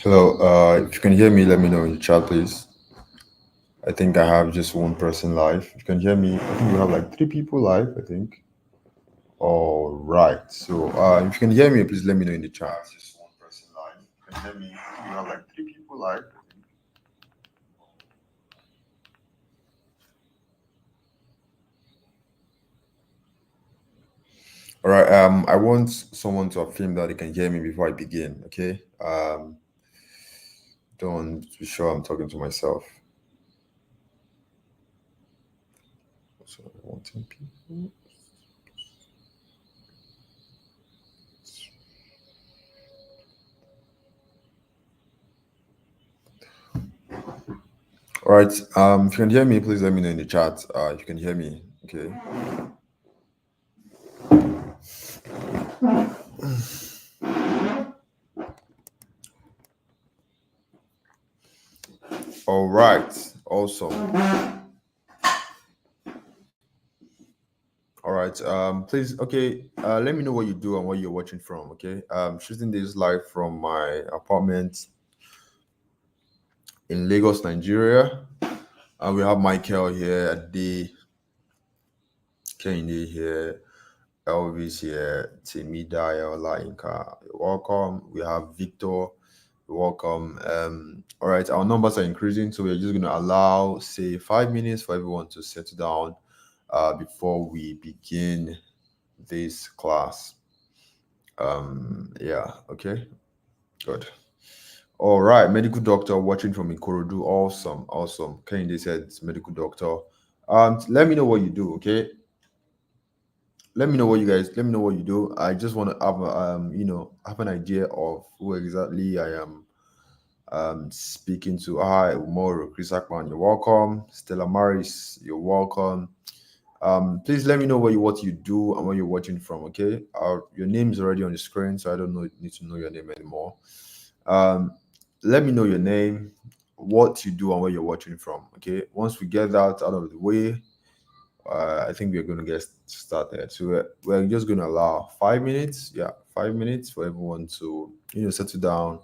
Hello, if you can hear me, let me know in the chat, please. I think I have just one person live. If you can hear me, I think we have like three people live, I think. All right. So if you can hear me, please let me know in the chat. Just one person live. If you can hear me, I think we have like three people live, I think. All right. I want someone to affirm that they can hear me before I begin. Okay. Don't be sure I'm talking to myself. So wanting people. All right. If you can hear me, please let me know in the chat. If you can hear me. Okay. All right. Awesome. All right. Please, okay. Let me know what you do and where you're watching from. Okay. Shooting this live from my apartment in Lagos, Nigeria. And we have Michael here, Ade, Kennedy here, Elvis here, Timmy Daya, Lainka. Welcome. We have Victor. Welcome. All right. Our numbers are increasing, so we're just gonna allow, say, 5 minutes for everyone to settle down before we begin this class. Yeah, okay, good. All right, medical doctor watching from Ikorodu. Awesome, awesome. Kehinde said it's medical doctor. Let me know what you do, okay? Let me know what you guys. Let me know what you do. I just want to have have an idea of who exactly I am speaking to. Hi, Umoro, Chris Akman, you're welcome. Stella Maris, you're welcome. Please let me know what you do and where you're watching from. Okay, your name is already on the screen, so I don't need to know your name anymore. Um, let me know your name, what you do, and where you're watching from. Okay, once we get that out of the way, I think we're going to get started. So we're just going to allow 5 minutes. Yeah, 5 minutes for everyone to settle down,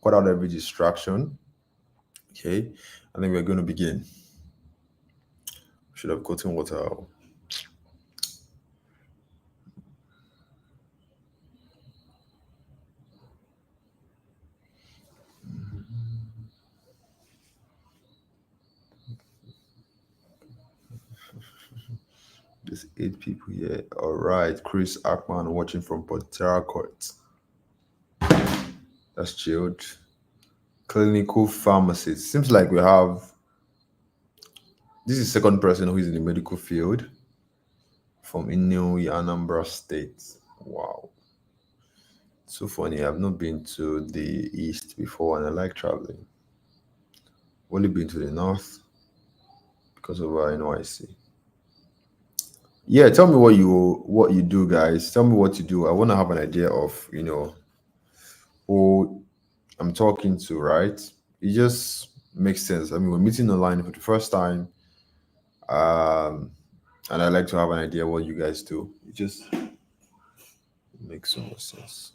cut out every distraction. Okay, I think we're going to begin. Should have gotten water. There's 8 people here. All right. Chris Ackman watching from Port Harcourt. That's chilled. Clinical pharmacist. Seems like we have this is second person who is in the medical field from Inui, Anambra State. Wow. So funny. I've not been to the east before and I like traveling. Only been to the north because of NYC. Yeah, tell me what you do, guys. Tell me what you do. I want to have an idea of, who I'm talking to, right? It just makes sense. I mean, we're meeting online for the first time, um, and I like to have an idea what you guys do. It just makes so much sense.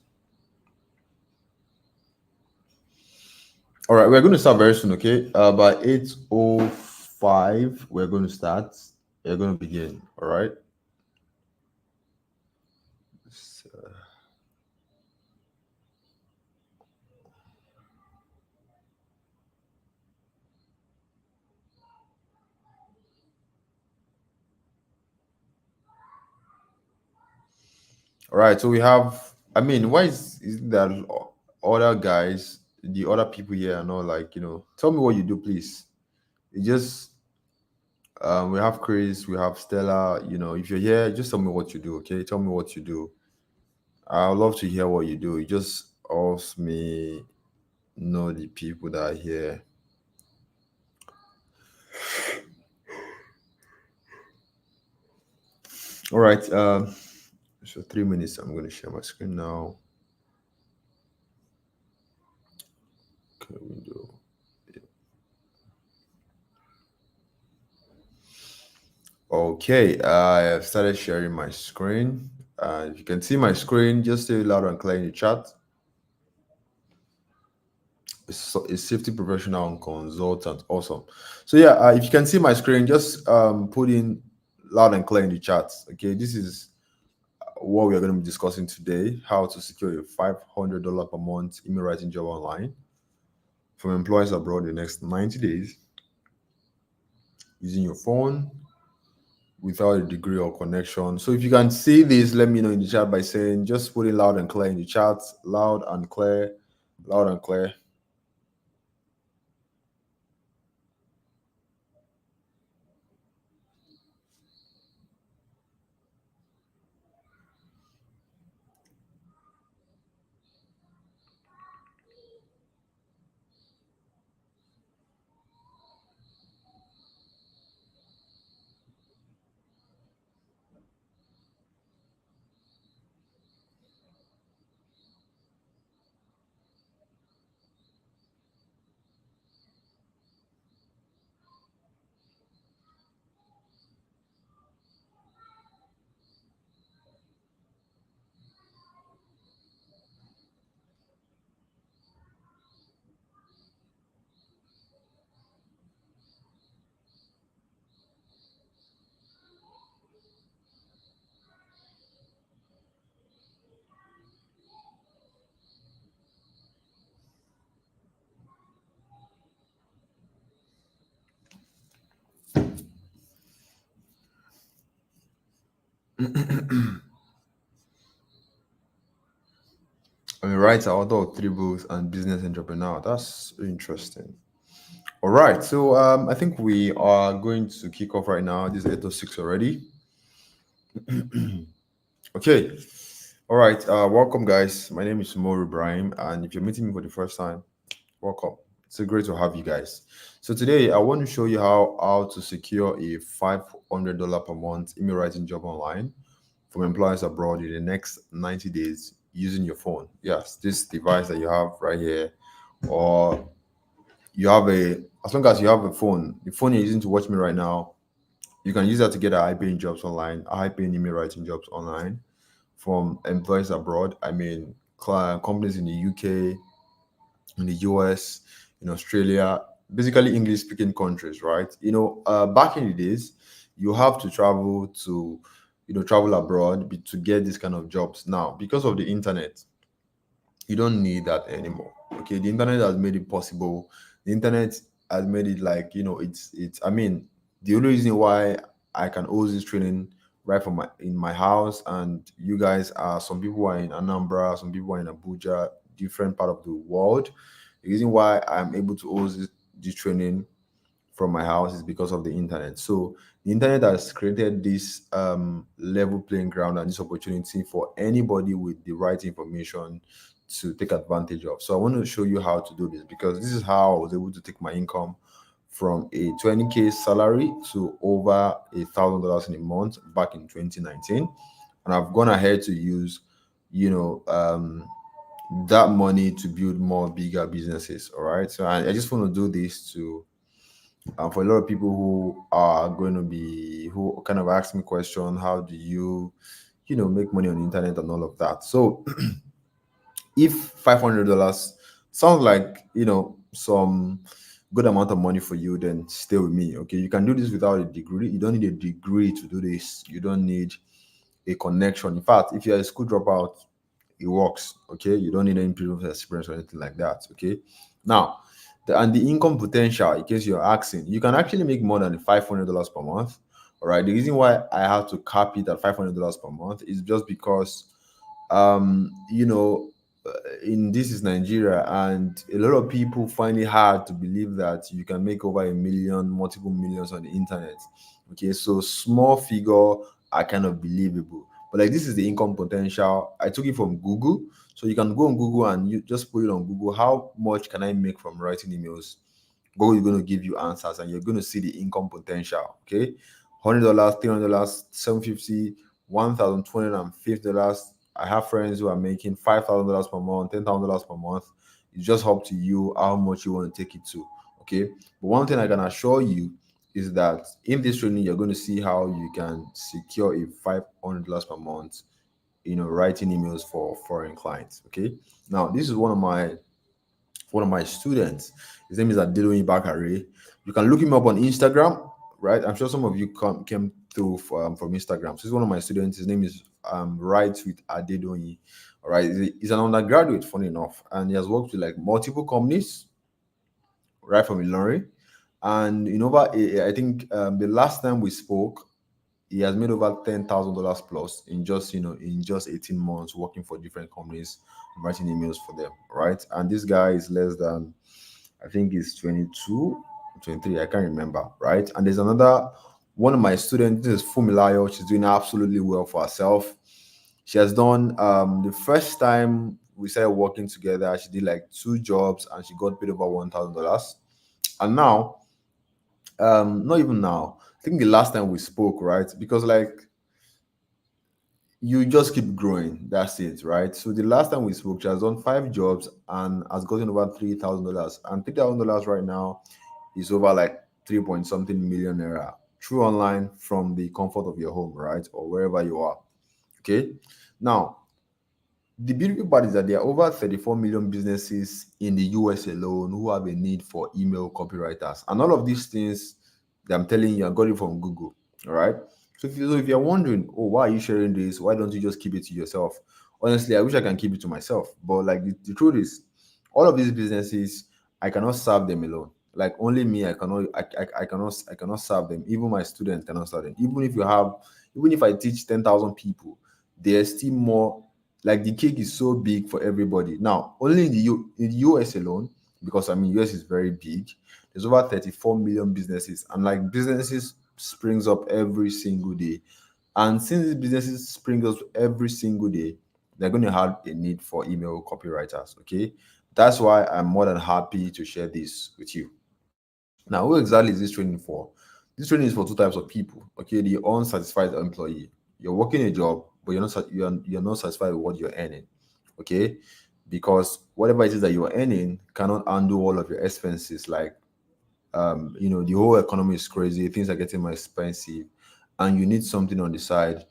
All right, we're going to start very soon, okay? By 8:05, we're going to start. We're going to begin, all right? So, all right, so we have, I mean, why is it that other guys, the other people here are not like, tell me what you do, please. It just we have Chris, we have Stella. If you're here, just tell me what you do, okay? Tell me what you do. I'd love to hear what you do. It just helps me know the people that are here. All right. So 3 minutes. I'm going to share my screen now. Okay, window. Okay, I have started sharing my screen. If you can see my screen, just say loud and clear in the chat. A safety professional and consultant. Awesome. So yeah, if you can see my screen, just put in loud and clear in the chat. Okay, this is what we are going to be discussing today: how to secure a $500 per month email writing job online from employers abroad in the next 90 days using your phone without a degree or connection. So if you can see this, let me know in the chat by saying just put it loud and clear in the chat. Loud and clear, loud and clear. I'm a writer, author of three books, and business entrepreneur. That's interesting. All right, so I think we are going to kick off right now. This is 8:06 already. Okay, all right. Welcome, guys. My name is Mori Ibrahim, and if you're meeting me for the first time, welcome. It's great to have you guys. So today, I want to show you how to secure a $500 per month email writing job online from employers abroad in the next 90 days using your phone. Yes, this device that you have right here, or you have as long as you have a phone, the phone you're using to watch me right now, you can use that to get a high-paying jobs online, high-paying email writing jobs online from employers abroad. I mean, companies in the UK, in the US, in Australia, basically English-speaking countries, right? Back in the days, you have to travel to, travel abroad to get this kind of jobs. Now, because of the internet, you don't need that anymore. Okay, the internet has made it possible. The internet has made it like, it's I mean, the only reason why I can host this training right from my in my house, and you guys are, some people are in Anambra, some people are in Abuja, different part of the world. The reason why I'm able to host this training from my house is because of the internet. So the internet has created this level playing ground and this opportunity for anybody with the right information to take advantage of. So I want to show you how to do this, because this is how I was able to take my income from a 20K salary to over $1,000 in a month back in 2019. And I've gone ahead to use, you know, that money to build more bigger businesses. All right. So I just want to do this to for a lot of people who are going to be, who kind of ask me question, how do you, make money on the internet and all of that. So if $500 sounds like, some good amount of money for you, then stay with me. Okay, you can do this without a degree. You don't need a degree to do this. You don't need a connection. In fact, if you're a school dropout, it works. Okay, you don't need any previous experience or anything like that. Okay, now the income potential, in case you're asking, you can actually make more than $500 per month. All right, the reason why I have to cap it at $500 per month is just because um you know in this is Nigeria, and a lot of people find it hard to believe that you can make over a million, multiple millions on the internet. Okay, so small figure are kind of believable, but like, this is the income potential. I took it from Google, so you can go on Google and you just put it on Google. How much can I make from writing emails? Google is going to give you answers, and you're going to see the income potential. Okay, $100, $300, 750, $1,250. I have friends who are making $5,000 per month, $10,000 per month. It's just up to you how much you want to take it to. Okay, but one thing I can assure you is that in this training you're going to see how you can secure a $500 per month, writing emails for foreign clients. Okay, now this is one of my students. His name is Adedoyin Bakare. You can look him up on Instagram, right? I'm sure some of you came through from Instagram. So he's one of my students. His name is Writes with Adedoyin. All right, he's an undergraduate, funny enough, and he has worked with like multiple companies right from Ilorin. And I think the last time we spoke, he has made over $10,000 plus in just 18 months working for different companies, writing emails for them, right? And this guy is less than, I think he's 22, 23, I can't remember, right? And there's another one of my students, this is Fumilayo. She's doing absolutely well for herself. She has done the first time we started working together, she did like 2 jobs and she got paid over $1,000. And now, not even now, I think the last time we spoke, right? Because like you just keep growing. That's it, right? So the last time we spoke, she has done 5 jobs and has gotten over $3,000. And $3,000 right now is over like 3 point something million naira through online from the comfort of your home, right? Or wherever you are. Okay. Now, the beautiful part is that there are over 34 million businesses in the US alone who have a need for email copywriters. And all of these things that I'm telling you, I got it from Google. All right. So if you're wondering, oh, why are you sharing this? Why don't you just keep it to yourself? Honestly, I wish I can keep it to myself. But like the truth is, all of these businesses, I cannot serve them alone. Like only me, I cannot serve them. Even my students cannot serve them. Even if I teach 10,000 people, there's still more. Like the cake is so big for everybody. Now, only in the US alone, because I mean US is very big. There's over 34 million businesses, and like businesses springs up every single day. And since these businesses spring up every single day, they're going to have a need for email copywriters. Okay, that's why I'm more than happy to share this with you. Now, who exactly is this training for? This training is for two types of people. Okay, the unsatisfied employee. You're working a job, but you're not satisfied with what you're earning. Okay, because whatever it is that you're earning cannot undo all of your expenses. Like the whole economy is crazy, things are getting more expensive, and you need something on the side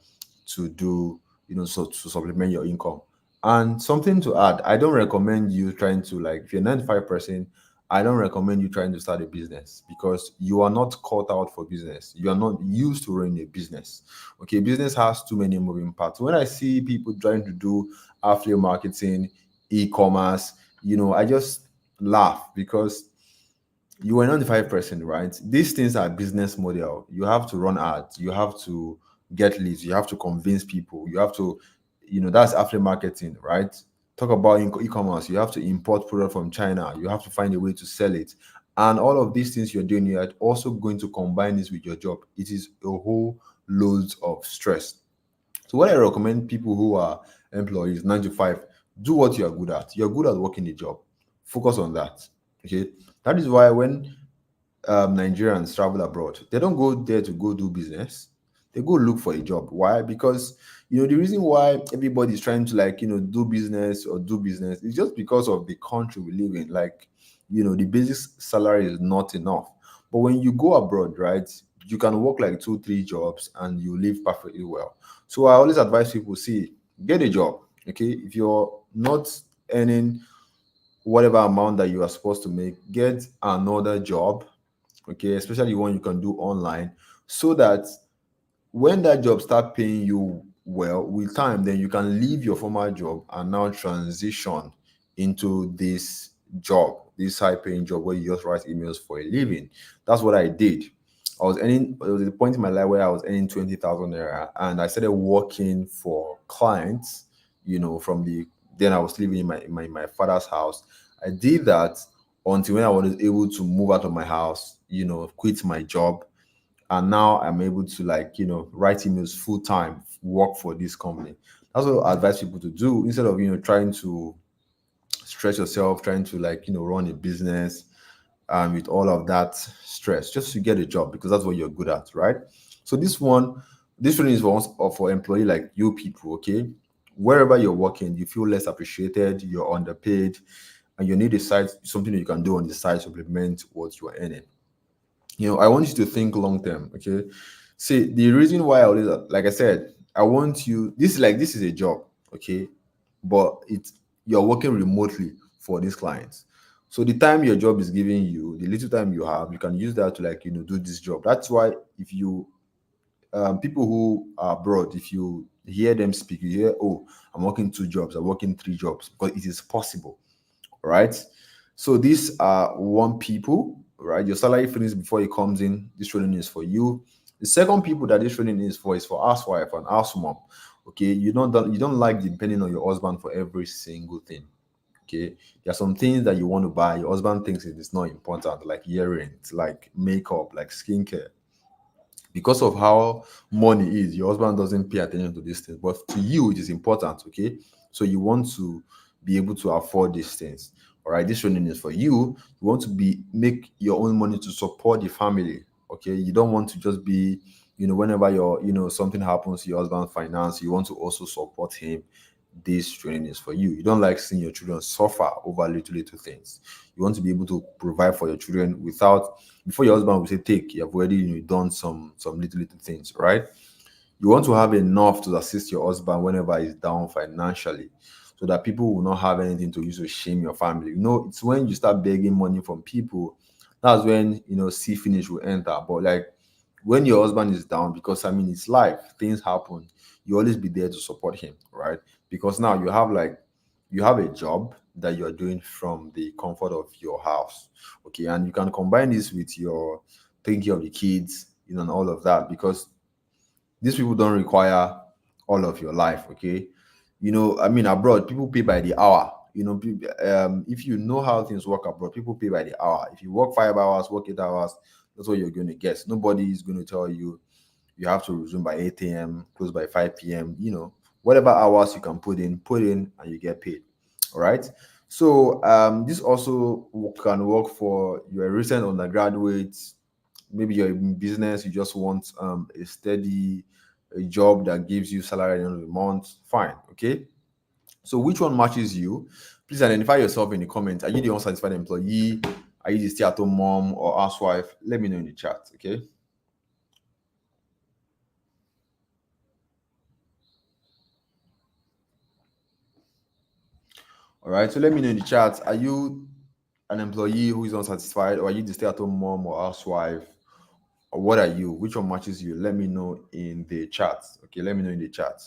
to do, so to supplement your income. And something to add, I don't recommend you trying to, like, if you're 95%, I don't recommend you trying to start a business because you are not cut out for business. You are not used to running a business. Okay, business has too many moving parts. When I see people trying to do affiliate marketing, e-commerce, I just laugh because you were not the 5%, right? These things are business model. You have to run ads, you have to get leads, you have to convince people, you have to, that's affiliate marketing, right? Talk about e-commerce, you have to import product from China, you have to find a way to sell it. And all of these things you're doing, you're also going to combine this with your job. It is a whole loads of stress. So what I recommend people who are employees, 9 to 5, do what you are good at. You're good at working a job. Focus on that. Okay. That is why when Nigerians travel abroad, they don't go there to go do business. They go look for a job. Why? Because the reason why everybody is trying to do business is just because of the country we live in. Like, the basic salary is not enough. But when you go abroad, right, you can work like 2, 3 jobs and you live perfectly well. So I always advise people, see, get a job. Okay, if you're not earning whatever amount that you are supposed to make, get another job. Okay, especially one you can do online, so that when that job start paying you well with time, then you can leave your former job and now transition into this job, this high paying job where you just write emails for a living. That's what I did. There was a point in my life where I was earning 20,000 naira and I started working for clients, from then I was living in my father's house. I did that until when I was able to move out of my house, quit my job, and now I'm able to, like, write emails full time, work for this company. That's what I advise people to do instead of trying to stress yourself, trying to, like, run a business and with all of that stress, just to get a job because that's what you're good at, right? So this one is for employee like you people, okay? Wherever you're working, you feel less appreciated, you're underpaid, and you need a side, something that you can do on the side to supplement what you're earning. I want you to think long term. Okay. See, the reason why I always, like I said, I want you, this is a job. Okay. But you're working remotely for these clients. So the time your job is giving you, the little time you have, you can use that to, like, do this job. That's why, if you people who are abroad, if you hear them speak, you hear, oh, I'm working 2 jobs, I'm working 3 jobs, because it is possible, right? So these are one people, right? Your salary finishes before it comes in. This training is for you. The second people that this training is for housewife and house mom. Okay, you don't like depending on your husband for every single thing. Okay, there are some things that you want to buy. Your husband thinks it is not important, like earrings, like makeup, like skincare. Because of how money is, your husband doesn't pay attention to these things, but to you it is important. Okay, so you want to be able to afford these things. All right, this training is for you. You want to be make your own money to support the family. Okay, you don't want to just be, whenever something happens to your husband's finance, you want to also support him. This training is for you. You don't like seeing your children suffer over little things. You want to be able to provide for your children without, before your husband will say take, you have already, done some little things, right? You want to have enough to assist your husband whenever he's down financially, so that people will not have anything to use to shame your family. It's when you start begging money from people, that's when, see finish will enter. But, like, when your husband is down, because I mean it's life, things happen, you always be there to support him, right? Because now you have a job that you're doing from the comfort of your house. Okay, and you can combine this with your taking care of the kids, and all of that, because these people don't require all of your life. Okay, I mean, abroad people pay by the hour. If you know how things work abroad, people pay by the hour. If you work 5 hours, work 8 hours, that's what you're going to get. Nobody is going to tell you you have to resume by 8 a.m., close by 5 p.m. Whatever hours you can put in, and you get paid. All right. So this also can work for your recent undergraduates. Maybe you're in business, you just want a steady a job that gives you salary at the end of the month. Fine. Okay. So which one matches you? Please identify yourself in the comments. Are you the unsatisfied employee? Are you the stay-at-home mom or housewife? Let me know in the chat. Okay. All right. So let me know in the chat. Are you an employee who is unsatisfied, or are you the stay-at-home mom or housewife? Or what are you? Which one matches you? Let me know in the chat. Okay, let me know in the chat.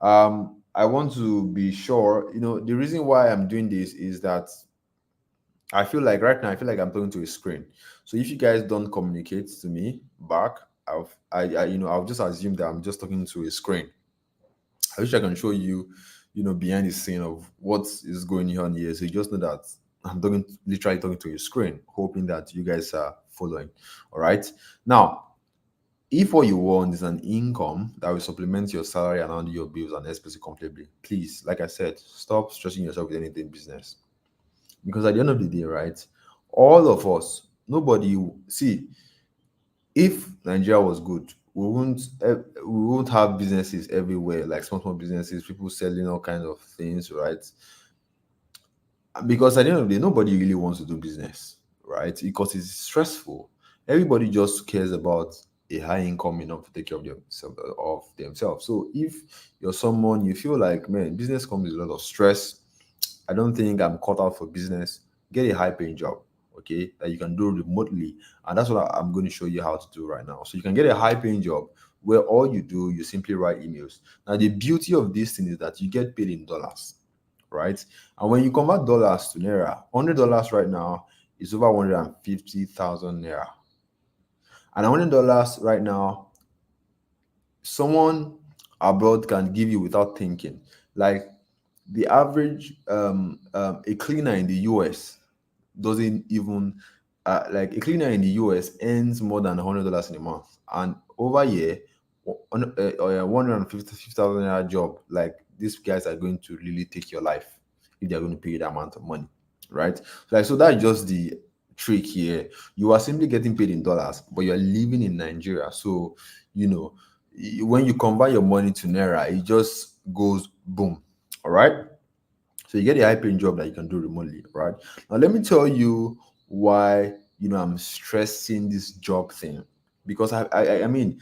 I want to be sure. The reason why I'm doing this is that I feel like right now, I feel like I'm talking to a screen. So if you guys don't communicate to me back, I'll just assume that I'm just talking to a screen. I wish I can show you, behind the scene of what is going on here. So you just know that I'm literally talking to a screen, hoping that you guys are following. All right. Now, if what you want is an income that will supplement your salary and handle your bills and expenses comfortably, please, like I said, stop stressing yourself with anything business. Because at the end of the day, right, all of us, nobody, see, if Nigeria was good, we won't have businesses everywhere, like small businesses, people selling all kinds of things, right? Because at the end of the day, nobody really wants to do business, right? Because it's stressful. Everybody just cares about a high income enough to take care of themselves. So if you're someone you feel like, man, business comes with a lot of stress, I don't think I'm cut out for business. Get a high paying job, okay, that you can do remotely. And that's what I'm going to show you how to do right now. So you can get a high paying job where all you do, you simply write emails. Now, the beauty of this thing is that you get paid in dollars, right? And when you convert dollars to naira, $100 right now is over 150,000 naira. And $100 right now, someone abroad can give you without thinking. Like the average a cleaner in the US doesn't even like a cleaner in the US earns more than $100 in a month, and over here, 150,000 naira job, like these guys are going to really take your life if they're going to pay you that amount of money, right? Like, so that's just the trick here. You are simply getting paid in dollars, but you're living in Nigeria. So, when you convert your money to naira, it just goes boom. All right. So you get a high paying job that you can do remotely, right? Now let me tell you why I'm stressing this job thing because I mean,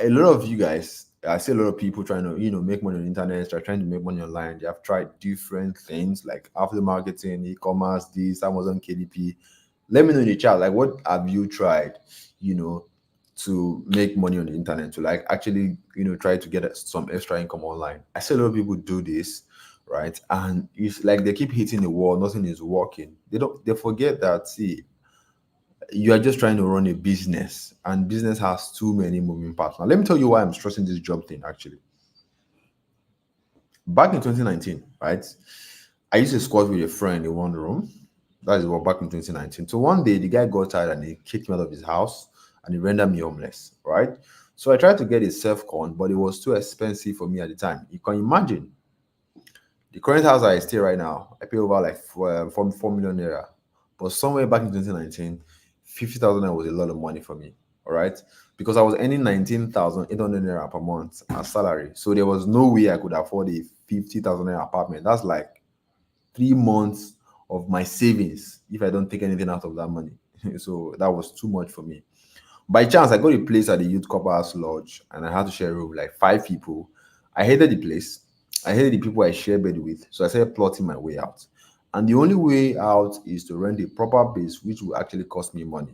a lot of you guys, I see a lot of people trying to make money on the internet, they're trying to make money online. They have tried different things like after marketing, e-commerce, this Amazon KDP. Let me know in the chat, like, what have you tried, you know, to make money on the internet, to like actually, try to get some extra income online. I see a lot of people do this, right? And it's like they keep hitting the wall, nothing is working. They forget that, see, you are just trying to run a business, and business has too many moving parts. Now, let me tell you why I'm stressing this job thing actually. Back in 2019, right? I used to squat with a friend in one room. That is what back in 2019. So one day the guy got tired and he kicked me out of his house and he rendered me homeless, right? So I tried to get a self-con, but it was too expensive for me at the time. You can imagine the current house I stay right now, I pay over like 4 million naira. But somewhere back in 2019, 50,000 naira was a lot of money for me. All right. Because I was earning 19,800 naira per month as salary. So there was no way I could afford a 50,000 naira apartment. That's like 3 months of my savings if I don't take anything out of that money. So that was too much for me. By chance, I got a place at the Youth Corpus Lodge and I had to share a room with like 5 people. I hated the place. I hated the people I shared bed with. So I started plotting my way out. And the only way out is to rent a proper base, which will actually cost me money.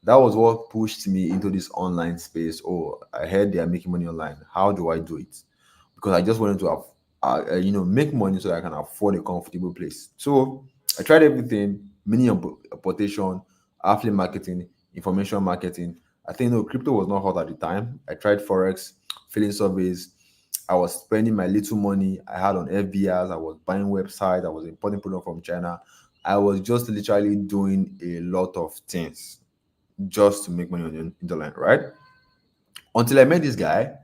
That was what pushed me into this online space. Oh, I heard they are making money online. How do I do it? Because I just wanted to have, make money so that I can afford a comfortable place. So I tried everything: mini importation, affiliate marketing, information marketing. I think no, crypto was not hot at the time. I tried forex, filling surveys. I was spending my little money I had on FBRs. I was buying websites. I was importing product from China. I was just literally doing a lot of things just to make money on the internet, right? Until I met this guy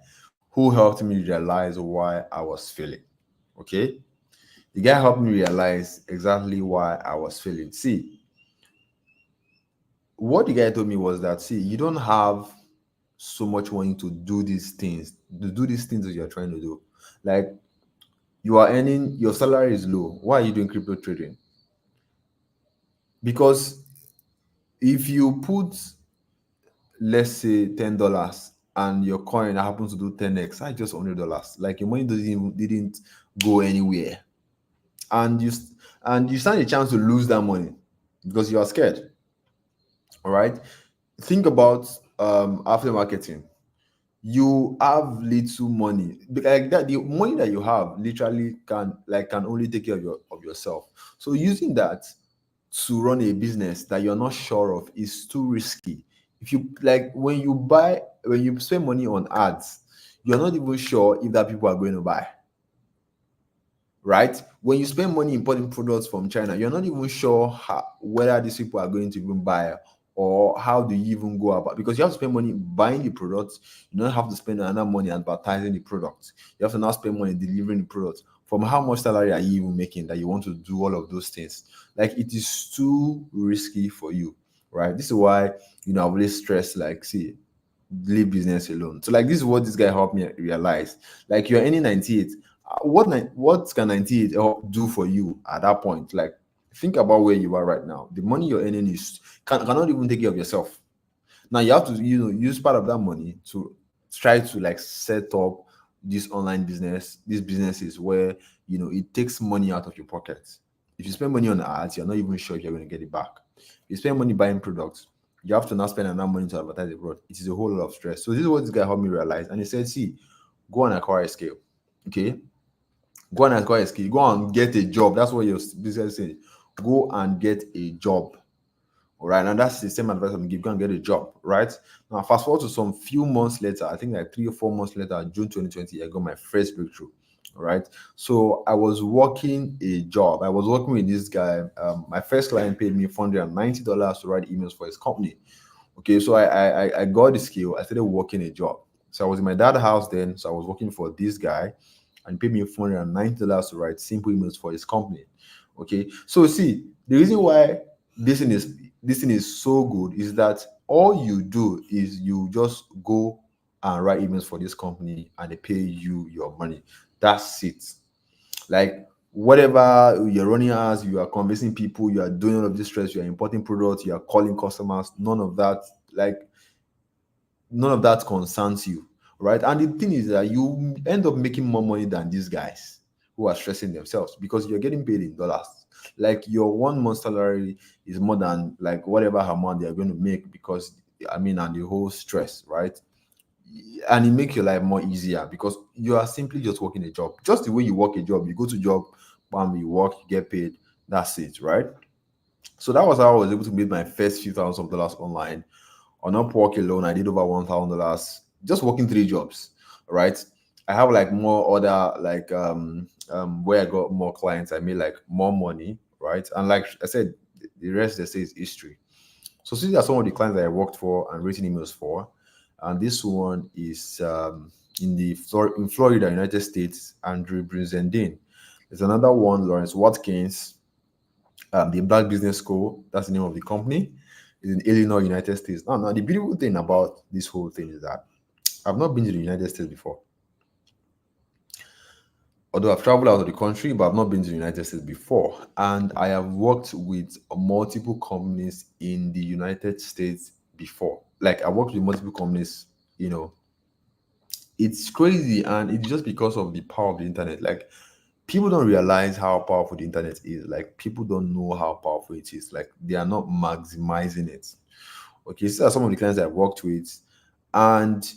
who helped me realize why I was failing. Okay? The guy helped me realize exactly why I was failing. See, what the guy told me was that, see, you don't have so much money to do these things that you're trying to do. Like, you are earning, your salary is low. Why are you doing crypto trading? Because if you put, let's say, $10 and your coin happens to do 10x, I just $100. Like, your money didn't go anywhere. And you stand a chance to lose that money because you are scared. All right. Think about after marketing. You have little money. Like that, the money that you have literally can only take care of yourself. So using that to run a business that you're not sure of is too risky. If you like when you spend money on ads, you're not even sure if that people are going to buy, right? When you spend money importing products from China, you're not even sure whether these people are going to even buy, or how do you even go about, because you have to spend money buying the products. You don't have to spend another money advertising the products. You have to now spend money delivering the products. From how much salary are you even making that you want to do all of those things? Like, it is too risky for you, right? This is why I always stress, like, see, leave business alone. So like, this is what this guy helped me realize. Like, you're earning 98. What can 98 do for you at that point? Like, think about where you are right now. The money you're earning cannot even take care of yourself. Now you have to use part of that money to try to like set up this online business, these businesses where it takes money out of your pocket. If you spend money on ads, you're not even sure if you're going to get it back. If you spend money buying products, you have to now spend another money to advertise abroad. It is a whole lot of stress. So this is what this guy helped me realize. And he said, see, go and acquire a skill. Okay. Go and acquire a skill. Go and get a job. That's what your business saying. Go and get a job. All right. And that's the same advice I'm giving. Go and get a job. Right. Now, fast forward to some few months later, I think like 3 or 4 months later, June 2020, I got my first breakthrough. All right. So I was working a job. I was working with this guy. My first client paid me $490 to write emails for his company. Okay, so I got the skill. I started working a job. So I was in my dad's house then. So I was working for this guy, and he paid me $490 to write simple emails for his company. Okay, so see, the reason why this thing is so good is that all you do is you just go and write emails for this company, and they pay you your money. That's it. Like, whatever you're running as, you are convincing people, you are doing all of this stress, you are importing products, you are calling customers, like none of that concerns you, right? And the thing is that you end up making more money than these guys who are stressing themselves because you're getting paid in dollars. Like your 1 month salary is more than like whatever amount they're going to make because and the whole stress, right? And it makes your life more easier because you are simply just working a job. Just the way you work a job, you go to job, bam, you work, you get paid. That's it, right? So that was how I was able to make my first few thousands of dollars online. On Upwork alone, I did over $1,000 just working 3 jobs, right? I have like more other where I got more clients, I made like more money, right? And like I said, the rest they say is history. So these are some of the clients that I worked for and written emails for. And this one is in Florida, United States, Andrew Brinzendine. There's another one, Lawrence Watkins, the Black Business School. That's the name of the company. Is in Illinois, United States. Now, the beautiful thing about this whole thing is that I've not been to the United States before. Although I've traveled out of the country, but I've not been to the United States before. And I have worked with multiple companies in the United States before. Like I worked with multiple companies, it's crazy. And it's just because of the power of the internet. Like people don't realize how powerful the internet is. Like people don't know how powerful it is. Like they are not maximizing it. Okay, so these are some of the clients I've worked with. And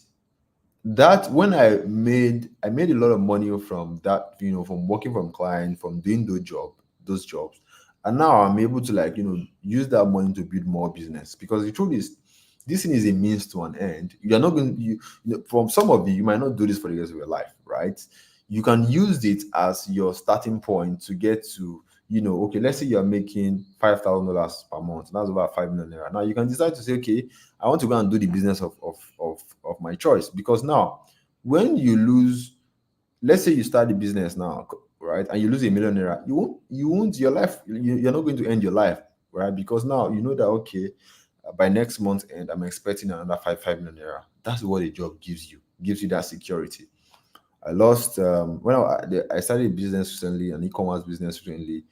that when I made a lot of money from that, from working from client, from doing those jobs. And now I'm able to use that money to build more business because the truth is this thing is a means to an end. You're not going from some of you might not do this for the rest of your life, right? You can use it as your starting point to get to, okay, let's say you're making $5,000 per month. That's about 5 million naira. Now you can decide to say, okay, I want to go and do the business of my choice. Because now, when you lose, let's say you start the business now, right, and you lose $1 million naira, you won't your life, you're not going to end your life, right? Because now you know that, okay, by next month end, I'm expecting another 5 million naira. That's what a job gives you that security. I lost when I started a business recently, an e-commerce business recently,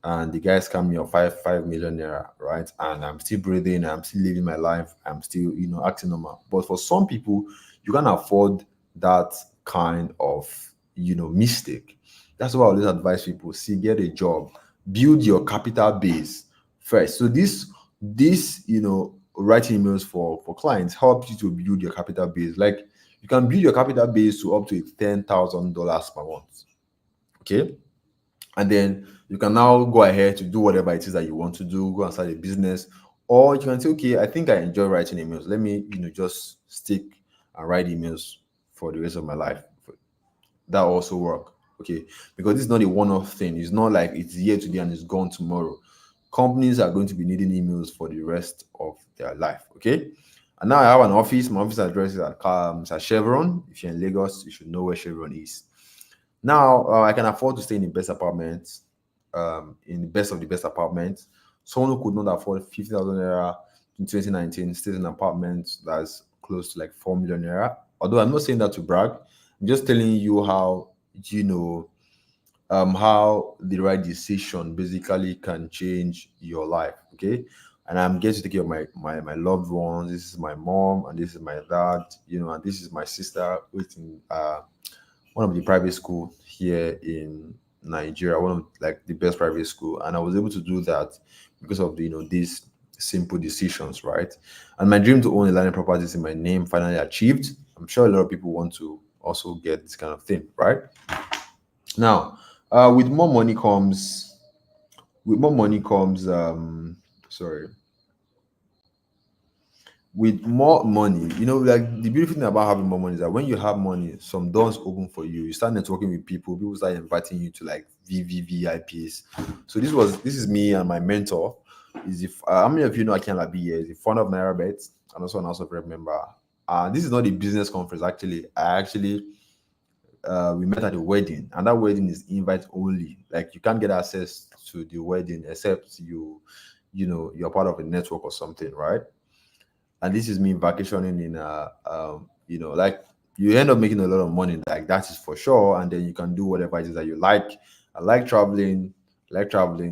and the guy scammed me of 5 million naira, right? And I'm still breathing, I'm still living my life, I'm still, acting normal. But for some people, you can't afford that kind of, mistake. That's why I always advise people: see, get a job, build your capital base first. So this, writing emails for clients helps you to build your capital base. Like you can build your capital base to up to $10,000 per month. Okay, and then you can now go ahead to do whatever it is that you want to do, go and start a business. Or you can say, okay, I think I enjoy writing emails, let me just stick and write emails for the rest of my life. That also work, okay? Because this is not a one-off thing. It's not like it's here today and it's gone tomorrow. Companies are going to be needing emails for the rest of their life, okay? And now I have an office. My office address is at Chevron. If you're in Lagos, you should know where Chevron is. Now, I can afford to stay in the best apartments, in the best of the best apartments. Someone who could not afford 50,000 naira in 2019 stays in an apartment that's close to like 4 million naira. Although I'm not saying that to brag, I'm just telling you how, how the right decision basically can change your life. Okay. And I'm getting to take care of my loved ones. This is my mom, and this is my dad, and this is my sister who's in one of the private school here in Nigeria, one of like the best private school. And I was able to do that because of these simple decisions, right? And my dream to own a landed properties in my name finally achieved. I'm sure a lot of people want to also get this kind of thing, right? Now, with more money comes, sorry, with more money, like the beautiful thing about having more money is that when you have money, some doors open for you. You start networking with people start inviting you to like VVVIPs. So this is me and my mentor. Is if how many of you know Akin Labi here? Is the founder of NairaBet and also an House of Rep member. This is not a business conference. Actually, we met at a wedding, and that wedding is invite only. Like you can't get access to the wedding except you're part of a network or something, right? And this is me vacationing in like you end up making a lot of money, like that is for sure. And then you can do whatever it is that you like, I like traveling.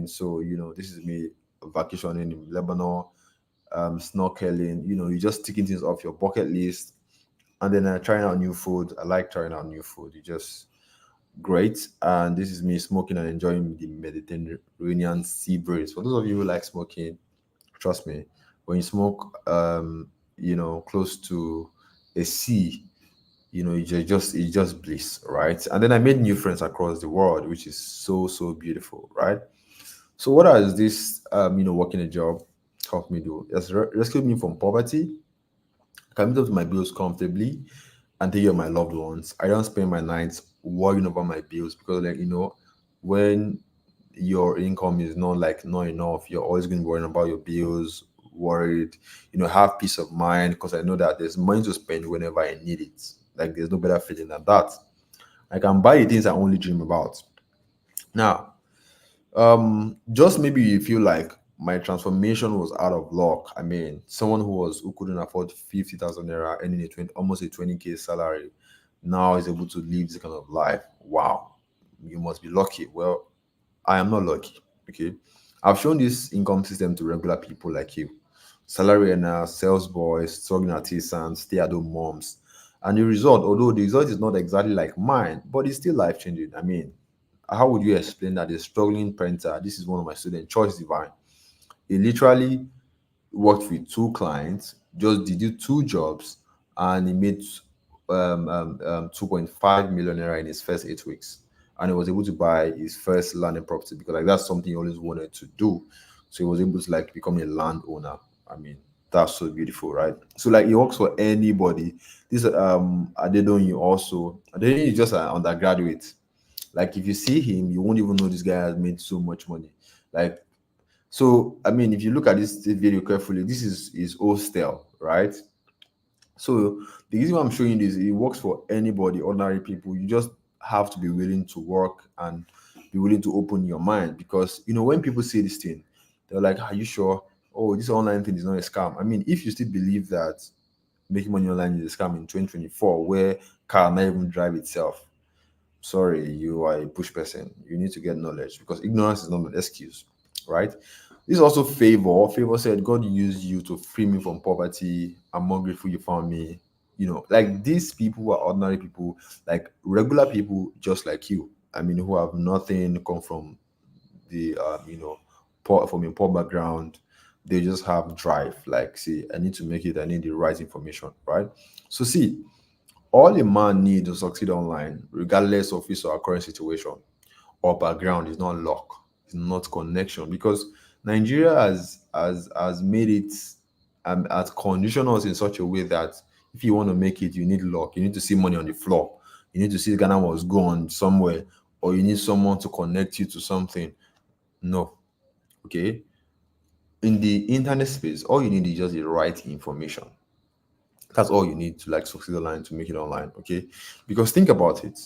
So this is me vacationing in Lebanon, snorkeling. You just ticking things off your bucket list, and then trying out new food. I like trying out new food. You just great. And this is me smoking and enjoying the Mediterranean sea breeze. For those of you who like smoking, trust me, when you smoke, close to a sea, it's just bliss, right? And then I made new friends across the world, which is so so beautiful, right? So what does this, working a job help me do? It's rescued me from poverty, can meet up to my bills comfortably, and take care of my loved ones. I don't spend my nights worrying about my bills because, like, when your income is not enough, you're always going to be worrying about your bills, worried, have peace of mind because I know that there's money to spend whenever I need it. Like, there's no better feeling than that. I can buy the things I only dream about. Now, just maybe you feel like my transformation was out of luck. I mean, someone who couldn't afford 50,000 naira, earning almost a 20K salary, now is able to live this kind of life. Wow, you must be lucky. Well, I am not lucky. Okay, I've shown this income system to regular people like you, salary earners, sales boys, struggling artisans, stay-at-home moms, and the result, although the result is not exactly like mine, but it's still life changing. I mean, how would you explain that a struggling painter, this is one of my students, Choice Divine, he literally worked with two clients, just did two jobs, and he made 2.5 million naira in his first 8 weeks. And he was able to buy his first landed property because, like, that's something he always wanted to do. So he was able to, like, become a landowner. I mean, that's so beautiful, right? So, like, he works for anybody. This Adedonyi also, Adedonyi is just an undergraduate. Like, if you see him, you won't even know this guy has made so much money. Like, so I mean, if you look at this video carefully, this is his hostel, right? So the reason why I'm showing this, it works for anybody, ordinary people. You just have to be willing to work and be willing to open your mind because when people say this thing, they're like, "Are you sure? Oh, this online thing is not a scam." I mean, if you still believe that making money online is a scam in 2024, where car not even drive itself, sorry, you are a push person. You need to get knowledge because ignorance is not an excuse, right? This is also favor. Favor said, God used you to free me from poverty. I'm more grateful you found me. Like, these people who are ordinary people, like regular people just like you. I mean, who have nothing, come from the, poor, from a poor background. They just have drive. Like, see, I need to make it. I need the right information, right? So, see, all a man needs to succeed online, regardless of his or her current situation or background, is not luck, it's not connection. Because Nigeria has made it, has conditioned us in such a way that if you want to make it, you need luck. You need to see money on the floor. You need to see Ghana was gone somewhere, or you need someone to connect you to something. No, okay. In the internet space, all you need is just the right information. That's all you need to, like, succeed online, to make it online, okay? Because think about it.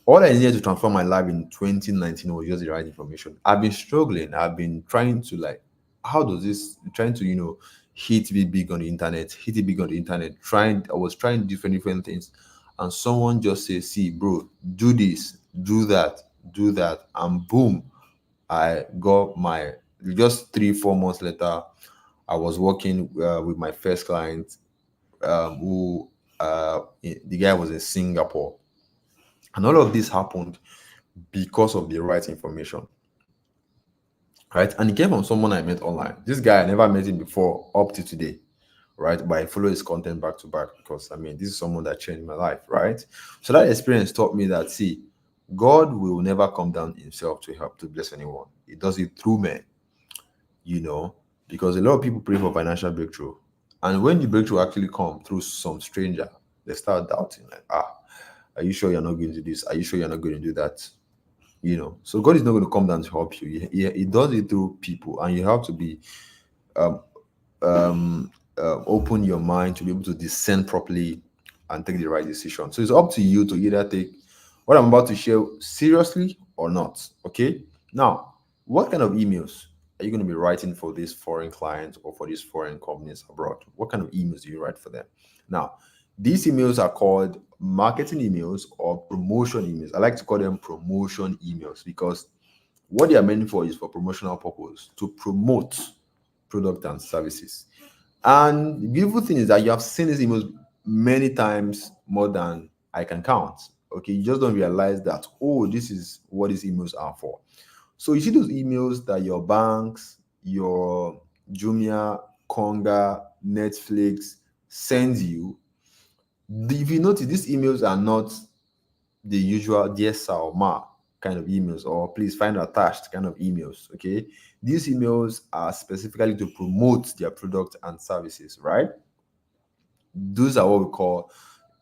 All I needed to transform my life in 2019 was just the right information. I've been struggling. I've been trying to, like, how does this, trying to, hit it big on the internet, hit it big on the internet. I was trying different things. And someone just says, see, bro, do this, do that. And boom, I got my, just 3 4 months later, I was working with my first client, who the guy was in Singapore, and all of this happened because of the right information, right? And it came from someone I met online. This guy, I never met him before up to today, right? But I follow his content back to back because, I mean, this is someone that changed my life, right? So that experience taught me that, see, God will never come down himself to help to bless anyone. He does it through men, you know, because a lot of people pray for financial breakthrough. And when the breakthrough actually come through some stranger, they start doubting, like, are you sure you're not going to do this? Are you sure you're not going to do that? So God is not going to come down to help you. He does it through people, and you have to be um, open your mind to be able to discern properly and take the right decision. So it's up to you to either take what I'm about to share seriously or not. Okay. Now, what kind of emails are you going to be writing for these foreign clients or for these foreign companies abroad? What kind of emails do you write for them? Now, these emails are called marketing emails or promotion emails. I like to call them promotion emails because What they are meant for is for promotional purpose, to promote product and services. And the beautiful thing is that you have seen these emails many times more than I can count. Okay, you just don't realize that, oh, this is what these emails are for. So you see those emails that your banks, your Jumia, Konga, Netflix sends you. If you notice, these emails are not the usual dear sir or ma kind of emails, or please find attached kind of emails. Okay, these emails are specifically to promote their product and services, right? Those are what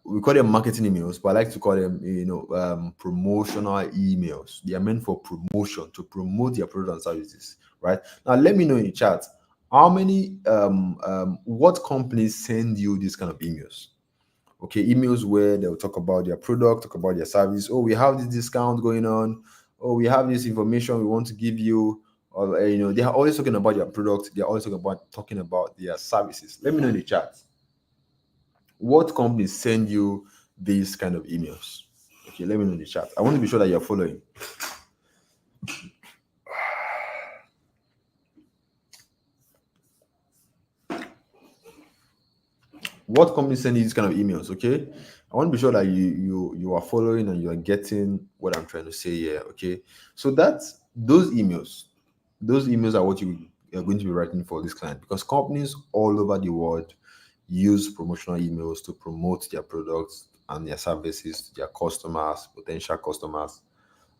we call them marketing emails, but I like to call them, promotional emails. They are meant for promotion, to promote their product and services, right? Now, let me know in the chat, how many what companies send you these kind of emails? Okay, emails where they'll talk about their product, talk about their service. Oh, we have this discount going on. Oh, we have this information we want to give you. Or they are always talking about their product. They're always talking about their services. Let me know in the chat, what companies send you these kind of emails? Okay, let me know in the chat. I want to be sure that you're following. What companies send you these kind of emails? Okay, I want to be sure that you are following and you are getting what I'm trying to say here. Okay, so that's those emails are what you are going to be writing for this client, because companies all over the world use promotional emails to promote their products and their services to their customers, potential customers,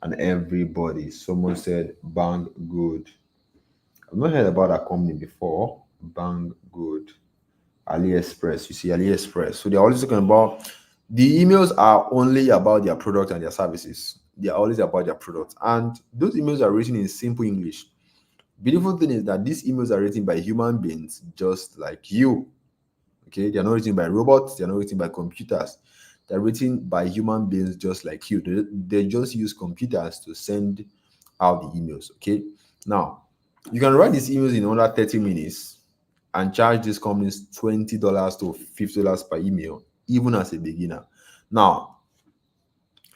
and everybody. Someone said Bang Good. I've not heard about that company before. Bang Good. AliExpress. You see AliExpress. So they're always talking about, the emails are only about their product and their services. They are always about their product. And those emails are written in simple English. Beautiful thing is that these emails are written by human beings just like you. Okay, they are not written by robots, they are not written by computers. They're written by human beings just like you. They just use computers to send out the emails. Okay, now you can write these emails in under 30 minutes and charge these companies $20 to $50 per email, even as a beginner. Now,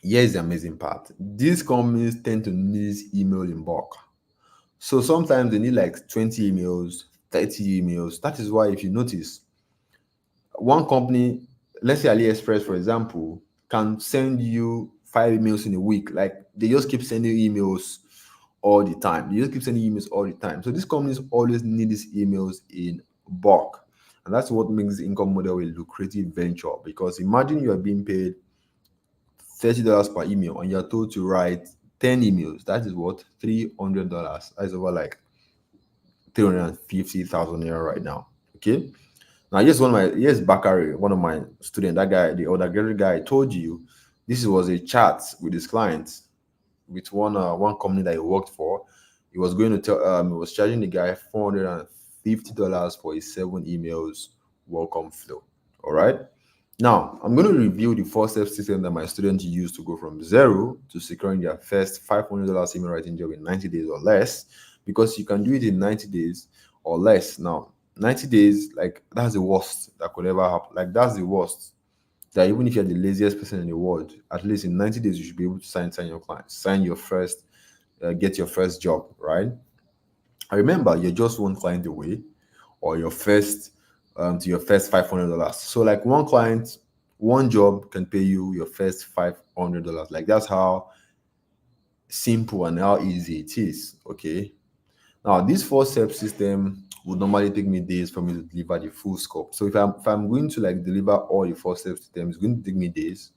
here's the amazing part: these companies tend to need email in bulk. So sometimes they need like 20 emails, 30 emails. That is why, if you notice, one company, let's say AliExpress, for example, can send you 5 emails in a week. Like, they just keep sending emails all the time. They just keep sending emails all the time. So these companies always need these emails in bulk. And that's what makes the income model a lucrative venture. Because imagine you are being paid $30 per email and you're told to write 10 emails. That is what? $300. That is over like 350,000 naira right now. Okay. Now, yes, Bakari, one of my students, that guy, the other guy, I told you, this was a chat with his clients, with one company that he worked for. He was going to he was charging the guy $450 for his 7 emails welcome flow. All right. Now, I'm going to review the 4-step system that my students use to go from zero to securing their first $500 email writing job in 90 days or less, because you can do it in 90 days or less. Now, 90 days, like, that's the worst that could ever happen. Like, that's the worst. That even if you're the laziest person in the world, at least in 90 days, you should be able to sign your clients, sign your first, get your first job, right? I remember, you're just one client away, or your first to your first $500. So like, one client, one job can pay you your first $500. Like, that's how simple and how easy it is. Okay. Now, this 4-step system would normally take me days for me to deliver the full scope. So if I'm going to like deliver all the 4-step systems, it's going to take me days,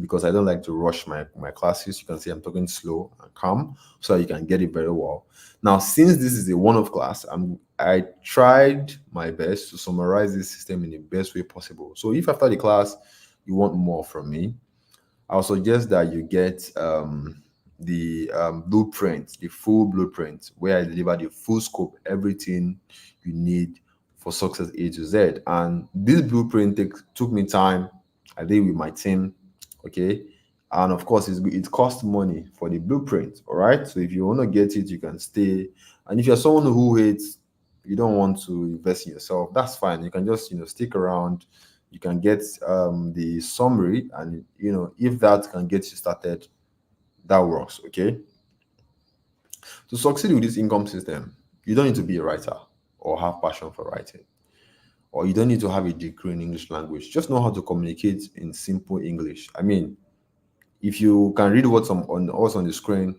because I don't like to rush my classes. You can see I'm talking slow and calm so that you can get it very well. Now, since this is a one-off class, I tried my best to summarize this system in the best way possible. So if after the class you want more from me, I'll suggest that you get the blueprint, the full blueprint, where I deliver the full scope, everything you need for success A to Z. And this blueprint took me time. I did with my team. Okay. And of course, it costs money for the blueprint. All right. So if you want to get it, you can stay. And if you're someone who hates, you don't want to invest in yourself, that's fine. You can just stick around. You can get the summary, and if that can get you started, that works. Okay. To succeed with this income system, you don't need to be a writer or have passion for writing, or you don't need to have a degree in English language. Just know how to communicate in simple English. I mean, if you can read what's on the screen,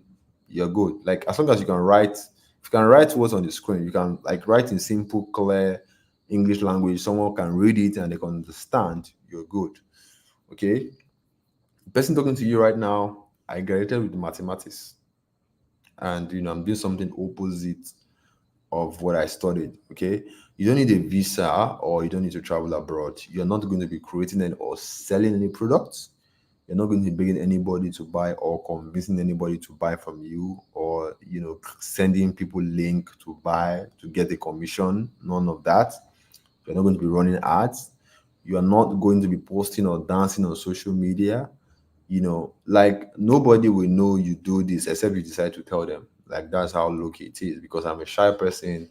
you're good. Like as long as you can write, if you can write what's on the screen, you can like write in simple, clear English language. Someone can read it and they can understand. You're good. Okay. The person talking to you right now, I graduated with mathematics, and I'm doing something opposite of what I studied. Okay. You don't need a visa or you don't need to travel abroad. You're not going to be creating any or selling any products. You're not going to be begging anybody to buy or convincing anybody to buy from you, or sending people link to buy to get a commission. None of that. You're not going to be running ads. You are not going to be posting or dancing on social media. Like nobody will know you do this except you decide to tell them. Like that's how low-key it is, because I'm a shy person.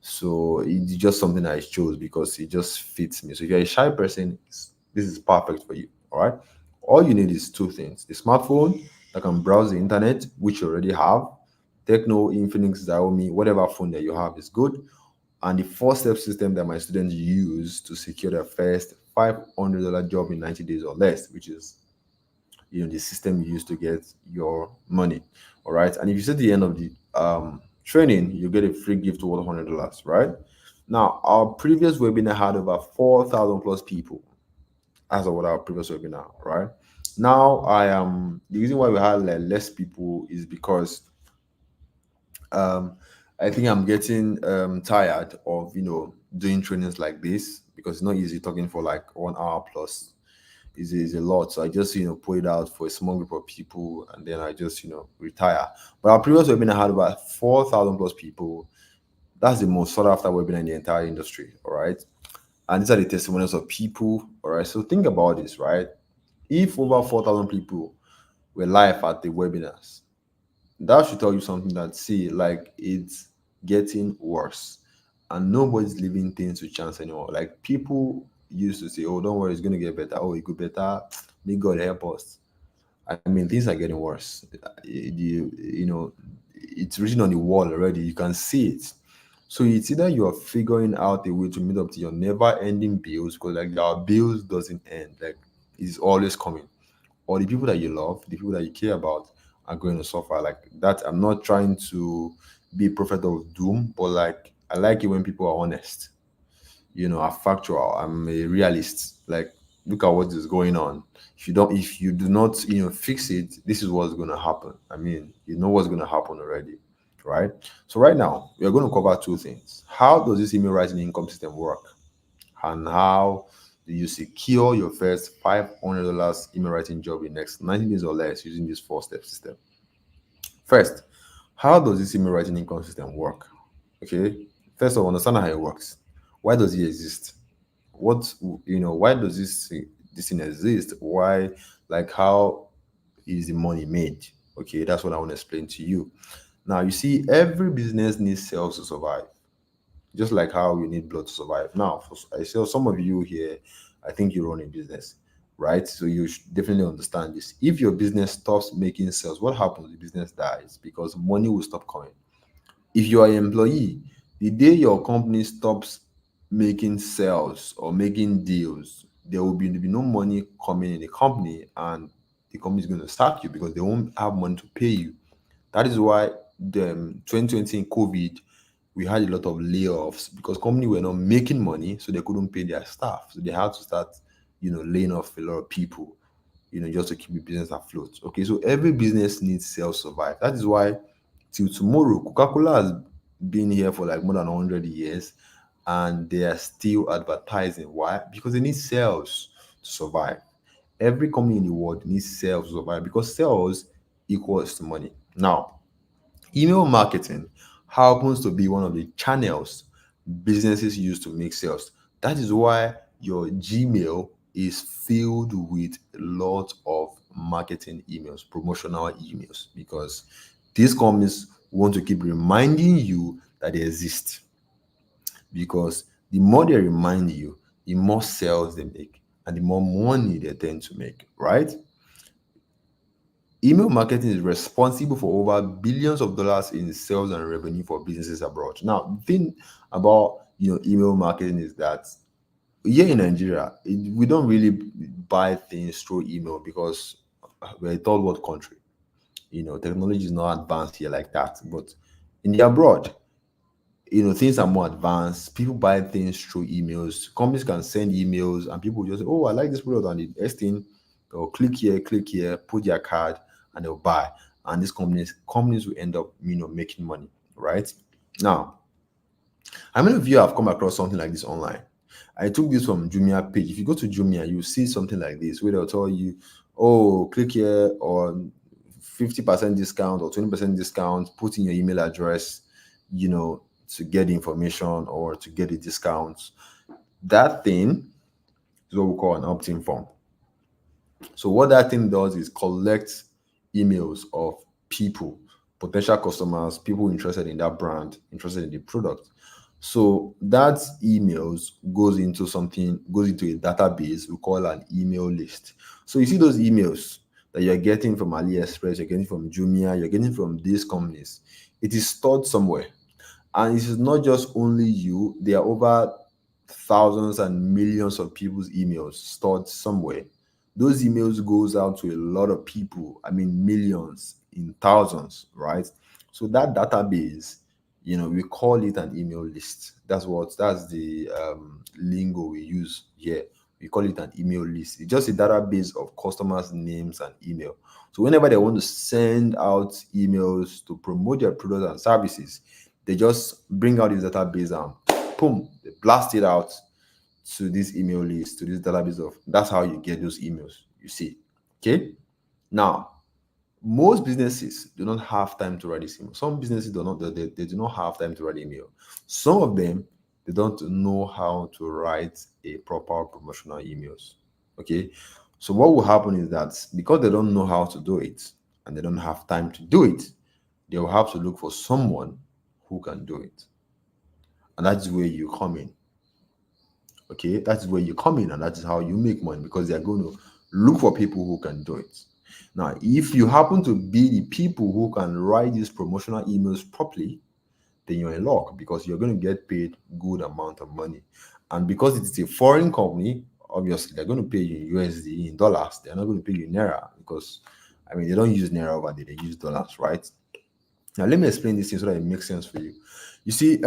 So it's just something I chose because it just fits me. So if you're a shy person, this is perfect for you. All right. All you need is two things: the smartphone that can browse the internet, which you already have. Techno, Infinix, Xiaomi, whatever phone that you have is good. And the four-step system that my students use to secure their first $500 job in 90 days or less, which is the system you use to get your money. All right. And if you say at the end of the training, you get a free gift worth $100, right? Now, our previous webinar had over 4,000 plus people as of what our previous webinar, right? Now, the reason why we had like less people is because um, I think I'm getting tired of doing trainings like this, because it's not easy talking for like 1 hour plus. Is a lot. So I just put it out for a small group of people, and then I just retire. But our previous webinar had about 4,000 plus people. That's the most sought after webinar in the entire industry. All right. And these are the testimonials of people. All right. So think about this, right? If over 4,000 people were live at the webinars, that should tell you something, that see, like, it's getting worse and nobody's leaving things to chance anymore. Like people used to say, oh, don't worry, it's going to get better. Oh, it could better. May God help us. I mean, things are getting worse. It's written on the wall already. You can see it. So it's either you are figuring out a way to meet up to your never-ending bills, because like our bills doesn't end. Like it's always coming, or the people that you love, the people that you care about are going to suffer. Like that, I'm not trying to be a prophet of doom, but like I like it when people are honest. Are factual. I'm a realist. Like, look at what is going on. If you do not, fix it, this is what's going to happen. I mean, you know what's going to happen already, right? So right now, we are going to cover two things. How does this email writing income system work? And how do you secure your first $500 email writing job in next 90 days or less using this four-step system? First, how does this email writing income system work? Okay, first of all, understand how it works. Why does it exist? What why does this thing exist? Why, like, how is the money made? Okay, that's what I want to explain to you. Now, you see, every business needs sales to survive, just like how we need blood to survive. Now, I saw some of you here, I think you run a business, right? So you should definitely understand this. If your business stops making sales, what happens? The business dies, because money will stop coming. If you are an employee, the day your company stops making sales or making deals, there will be no money coming in the company, and the company is going to sack you because they won't have money to pay you. That is why the 2020 in COVID, we had a lot of layoffs, because companies were not making money, so they couldn't pay their staff. So they had to start, laying off a lot of people, just to keep the business afloat. Okay, so every business needs sales to survive. That is why till tomorrow, Coca-Cola has been here for like more than 100 years, and they are still advertising. Why? Because they need sales to survive. Every company in the world needs sales to survive, because sales equals to money. Now, email marketing happens to be one of the channels businesses use to make sales. That is why your Gmail is filled with a lot of marketing emails, promotional emails, because these companies want to keep reminding you that they exist. Because the more they remind you, the more sales they make and the more money they tend to make, right? Email marketing is responsible for over billions of dollars in sales and revenue for businesses abroad. Now, the thing about email marketing is that here in Nigeria, we don't really buy things through email because we're a third world country. Technology is not advanced here like that. But in the abroad, things are more advanced. People buy things through emails. Companies can send emails, and people just say, "Oh, I like this product," and the next thing, they'll click here, put their card, and they'll buy. And these companies will end up, making money, right? Now, how many of you have come across something like this online? I took this from Jumia page. If you go to Jumia, you see something like this where they'll tell you, "Oh, click here on 50% discount or 20% discount, put in your email address, to get information or to get a discount." That thing is what we call an opt-in form. So what that thing does is collect emails of people, potential customers, people interested in that brand, interested in the product. So that emails goes into a database we call an email list. So you see those emails that you're getting from AliExpress, you're getting from Jumia, you're getting from these companies. It is stored somewhere. And it is not just only you, there are over thousands and millions of people's emails stored somewhere. Those emails goes out to a lot of people. I mean, millions in thousands, right? So that database, we call it an email list. That's the lingo we use here. We call it an email list. It's just a database of customers' names and email. So whenever they want to send out emails to promote their products and services, they just bring out this database and boom, they blast it out to this email list, to this database of. That's how you get those emails. You see, okay. Now, most businesses do not have time to write this email. Some businesses do not. They do not have time to write email. Some of them, they don't know how to write a proper promotional emails. Okay, so what will happen is that because they don't know how to do it and they don't have time to do it, they will have to look for someone who can do it. And that's where you come in. Okay, that's where you come in, and that is how you make money because they are going to look for people who can do it. Now, if you happen to be the people who can write these promotional emails properly, then you're in luck because you're going to get paid good amount of money. And because it is a foreign company, obviously they're going to pay you in USD, in dollars. They're not going to pay you in Naira because, they don't use Naira over there. They use dollars, right? Now, let me explain this thing so that it makes sense for you. You see,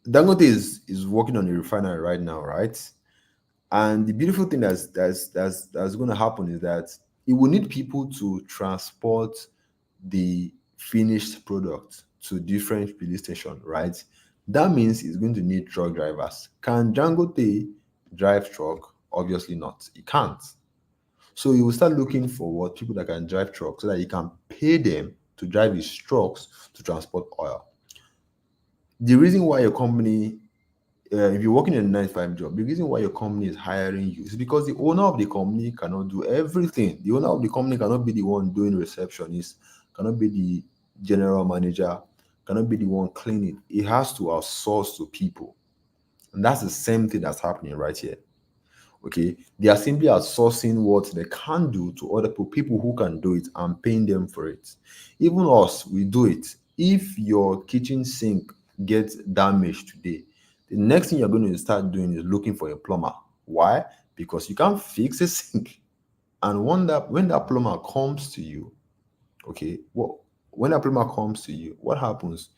Dangote is working on a refinery right now, right? And the beautiful thing that's going to happen is that it will need people to transport the finished product to different filling stations, right? That means it's going to need truck drivers. Can Dangote drive truck? Obviously not. He can't. So you will start looking for people that can drive trucks so that you can pay them to drive his trucks to transport oil. The reason why your company, if you're working in a 9 to 5 job, the reason why your company is hiring you is because the owner of the company cannot do everything. The owner of the company cannot be the one doing receptionist, cannot be the general manager, cannot be the one cleaning. It has to outsource to people. And that's the same thing that's happening right here. Okay, they are simply outsourcing what they can do to other people who can do it and paying them for it. Even us, we do it. If your kitchen sink gets damaged today, the next thing you're going to start doing is looking for a plumber. Why? Because you can't fix a sink. And when that plumber comes to you, okay, when that plumber comes to you, what happens?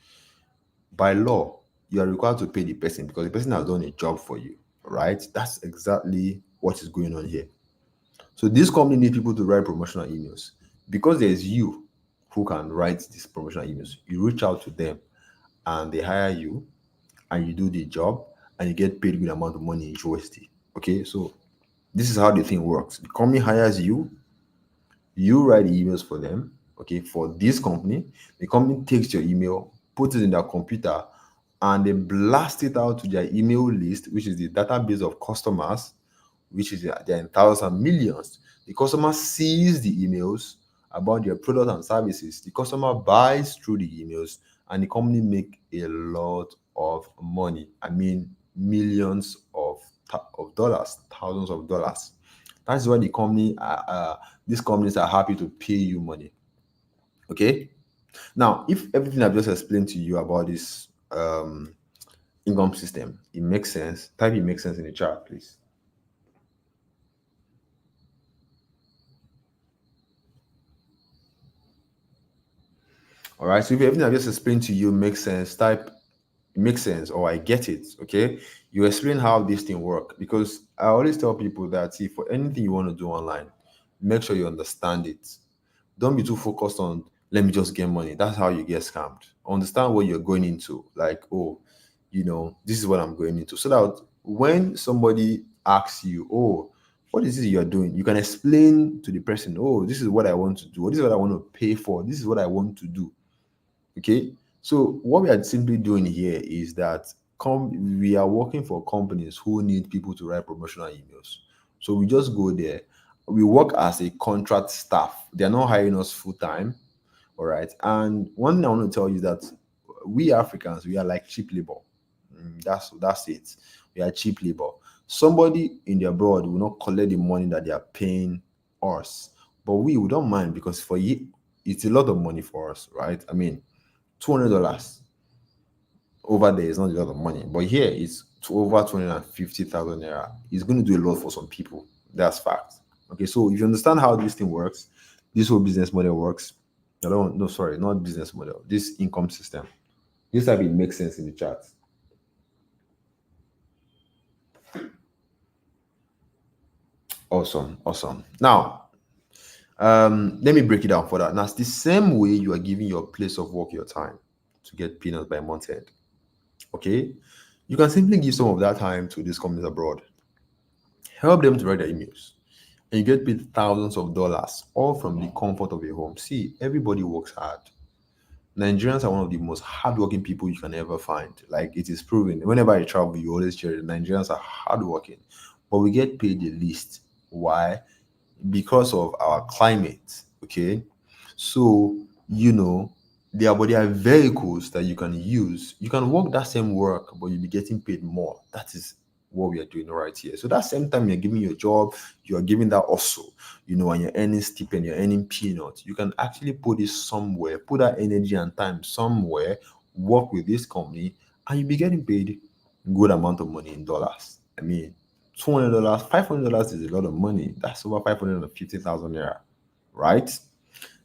By law, you are required to pay the person because the person has done a job for you, right? That's exactly what is going on here. So this company needs people to write promotional emails because there's you who can write these promotional emails. You reach out to them and they hire you and you do the job and you get paid a good amount of money in USD. Okay, so this is how the thing works. The company hires you, you write emails for them, okay, for this company. The company takes your email, puts it in their computer, and they blast it out to their email list, which is the database of customers, which is there in thousands and millions. The customer sees the emails about their product and services. The customer buys through the emails, and the company make a lot of money. I mean, millions of dollars, thousands of dollars. That's why these companies are happy to pay you money. Okay. Now, if everything I've just explained to you about this income system, it makes sense. Type it makes sense in the chat, please. All right. So if everything I've just explained to you makes sense, type it makes sense or I get it. Okay. You explain how this thing work because I always tell people that see for anything you want to do online, make sure you understand it. Don't be too focused on let me just get money. That's how you get scammed. Understand what you're going into. Like, oh, this is what I'm going into. So that when somebody asks you, oh, what is it you're doing? You can explain to the person, oh, this is what I want to do, or this is what I want to pay for, this is what I want to do. Okay. So what we are simply doing here is that we are working for companies who need people to write promotional emails. So we just go there. We work as a contract staff. They are not hiring us full time. All right. And one thing I want to tell you is that we Africans, we are like cheap labor. That's it. We are cheap labor. Somebody in the abroad will not collect the money that they are paying us, but we don't mind because for you, it's a lot of money for us, right? I mean, $200 over there is not a lot of money, but here it's to over 250,000 naira. It's going to do a lot for some people. That's fact. Okay, so if you understand how this thing works, this whole business model works. I don't no sorry, not business model. This income system. This type it makes sense in the chat. Awesome, awesome. Now, let me break it down further. Now, it's the same way you are giving your place of work your time to get peanuts by month end. Okay, you can simply give some of that time to these companies abroad. Help them to write their emails. And you get paid thousands of dollars, all from the comfort of your home. See, everybody works hard. Nigerians are one of the most hardworking people you can ever find. Like it is proven. Whenever I travel, you always hear it. Nigerians are hardworking, but we get paid the least. Why? Because of our climate. Okay, so there are vehicles that you can use. You can work that same work, but you'll be getting paid more. That is what we are doing right here. So that same time you're giving your job, you are giving that also, and you're earning stipend, you're earning peanuts. You can actually put it somewhere, put that energy and time somewhere, work with this company, and you'll be getting paid good amount of money in dollars. I mean, $200, $500 is a lot of money. That's over 550,000 naira, right?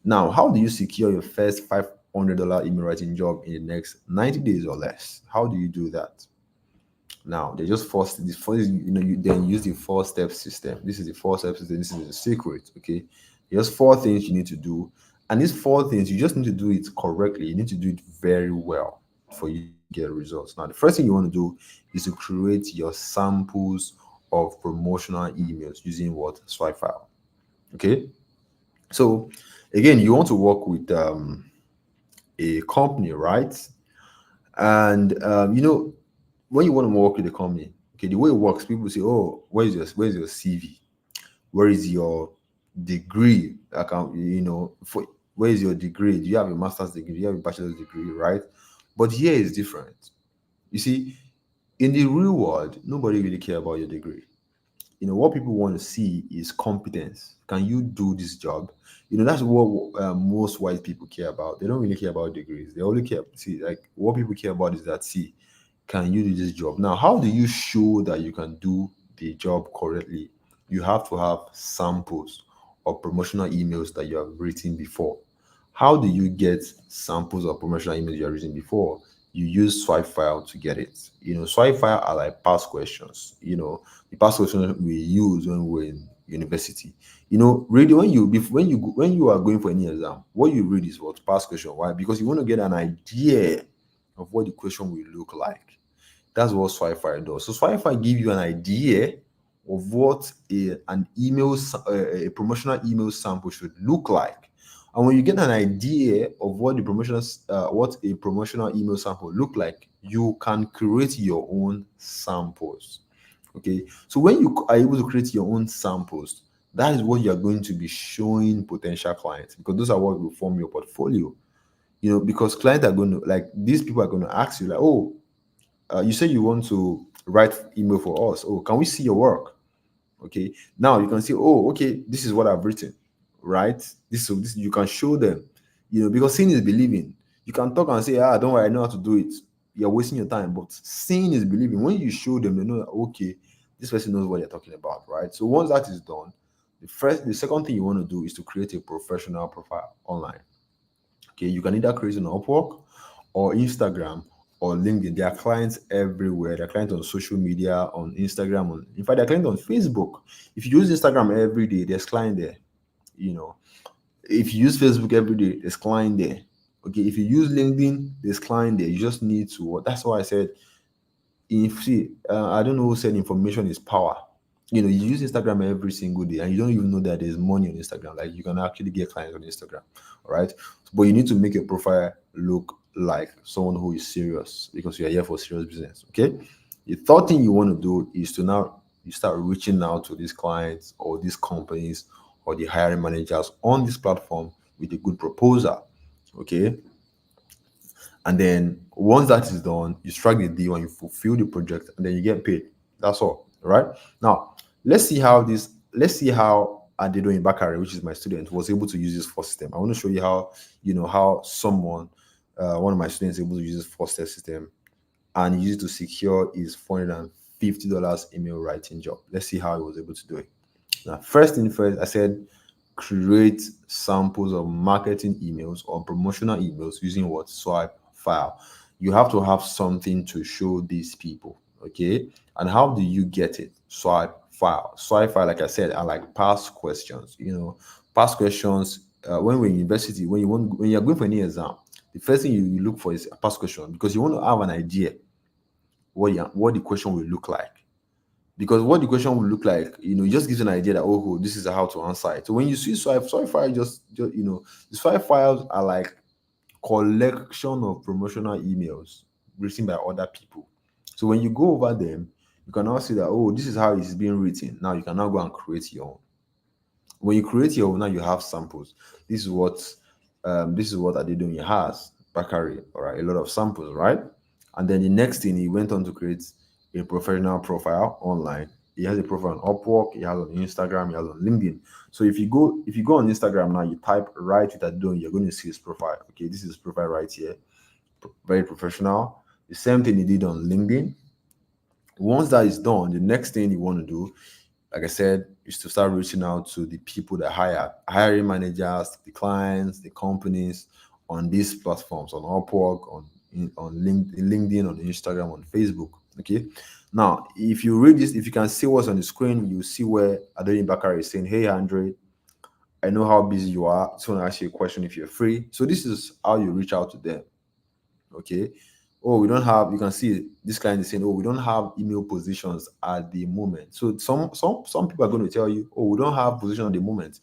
Now, how do you secure your first $500 email writing job in the next 90 days or less? How do you do that? Now, they just force this first, you then use the 4-step system. This is the 4-step system, this is the secret. Okay. There's 4 things you need to do. And these 4 things, you just need to do it correctly. You need to do it very well for you to get results. Now, the first thing you want to do is to create your samples of promotional emails using what? Swipe file. Okay. So again, you want to work with a company, right? And when you want to work with a company, okay, the way it works, people say, "Oh, where's your CV? Where is your degree? Where is your degree? Do you have a master's degree? Do you have a bachelor's degree, right?" But here is different. You see, in the real world, nobody really care about your degree. What people want to see is competence. Can you do this job? That's what most white people care about. They don't really care about degrees. They only care, see, like what people care about is that, see, can you do this job? Now, how do you show that you can do the job correctly? You have to have samples of promotional emails that you have written before. How do you get samples of promotional emails you have written before? You use swipe file to get it. Swipe file are like past questions. The past questions we use when we're in university. Really, when you are going for any exam, what you read is what past question. Why? Because you want to get an idea of what the question will look like. That's what Swify does. So Swify give you an idea of what a promotional email sample should look like. And when you get an idea of what a promotional email sample look like, you can create your own samples. Okay. So when you are able to create your own samples, that is what you are going to be showing potential clients, because those are what will form your portfolio. Because clients are going to, like, these people are going to ask you, like, oh, you say you want to write email for us. Oh, can we see your work? Okay, now you can say, oh, okay, this is what I've written, right? This you can show them, because seeing is believing. You can talk and say, don't worry, I know how to do it. You're wasting your time, but seeing is believing. When you show them, they know that, okay, this person knows what you're talking about, right? So once that is done, the second thing you want to do is to create a professional profile online. Okay, you can either create an Upwork or Instagram or LinkedIn. There are clients everywhere. There are clients on social media, on Instagram, in fact, there are clients on Facebook. If you use Instagram every day, there's client there. You know, if you use Facebook every day, there's client there. Okay, if you use LinkedIn, there's client there. You just need to. That's why I said, if see, I don't know who said information is power. You use Instagram every single day and you don't even know that there's money on Instagram. Like you can actually get clients on Instagram, all right? But you need to make your profile look like someone who is serious because you are here for serious business. Okay. The third thing you want to do is to now you start reaching out to these clients or these companies or the hiring managers on this platform with a good proposal. Okay. And then once that is done, you strike the deal and you fulfill the project, and then you get paid. That's all. Right? Now, let's see how Adedoyin Bakare, which is my student, was able to use this first system. I want to show you how, how someone, one of my students, able to use this first system and use it to secure his $450 email writing job. Let's see how he was able to do it. Now, first thing first, I said create samples of marketing emails or promotional emails using what? Swipe file. You have to have something to show these people. Okay. And how do you get it? Swipe file. Swipe file, like I said, are like past questions. Past questions. When we're in university, when you're going for any exam, the first thing you look for is a past question because you want to have an idea what the question will look like. Because what the question will look like, it just gives you an idea that, oh, this is how to answer it. So when you see swipe file, just the swipe files are like collection of promotional emails written by other people. So when you go over them, you can now see that, oh, this is how it's being written. Now you can now go and create your own. When you create your own, now you have samples. This is what Adedoyin has, Bakari, all right, a lot of samples, right? And then the next thing, he went on to create a professional profile online. He has a profile on Upwork, he has on Instagram, he has on LinkedIn. So if you go on Instagram now, you type right with Adedoyin, you're going to see his profile. Okay, this is his profile right here, very professional. The same thing he did on LinkedIn. Once that is done, the next thing you want to do, like I said, is to start reaching out to the people that hiring managers, the clients, the companies on these platforms, on Upwork, on LinkedIn, on Instagram, on Facebook. Okay. Now, if you read this, if you can see what's on the screen, you see where Adeyin Bakari is saying, "Hey, Andre, I know how busy you are. Just want to ask you a question if you're free." So this is how you reach out to them. Okay. Oh, we don't have, you can see this client is saying, oh, we don't have email positions at the moment. So some people are going to tell you, oh, we don't have position at the moment.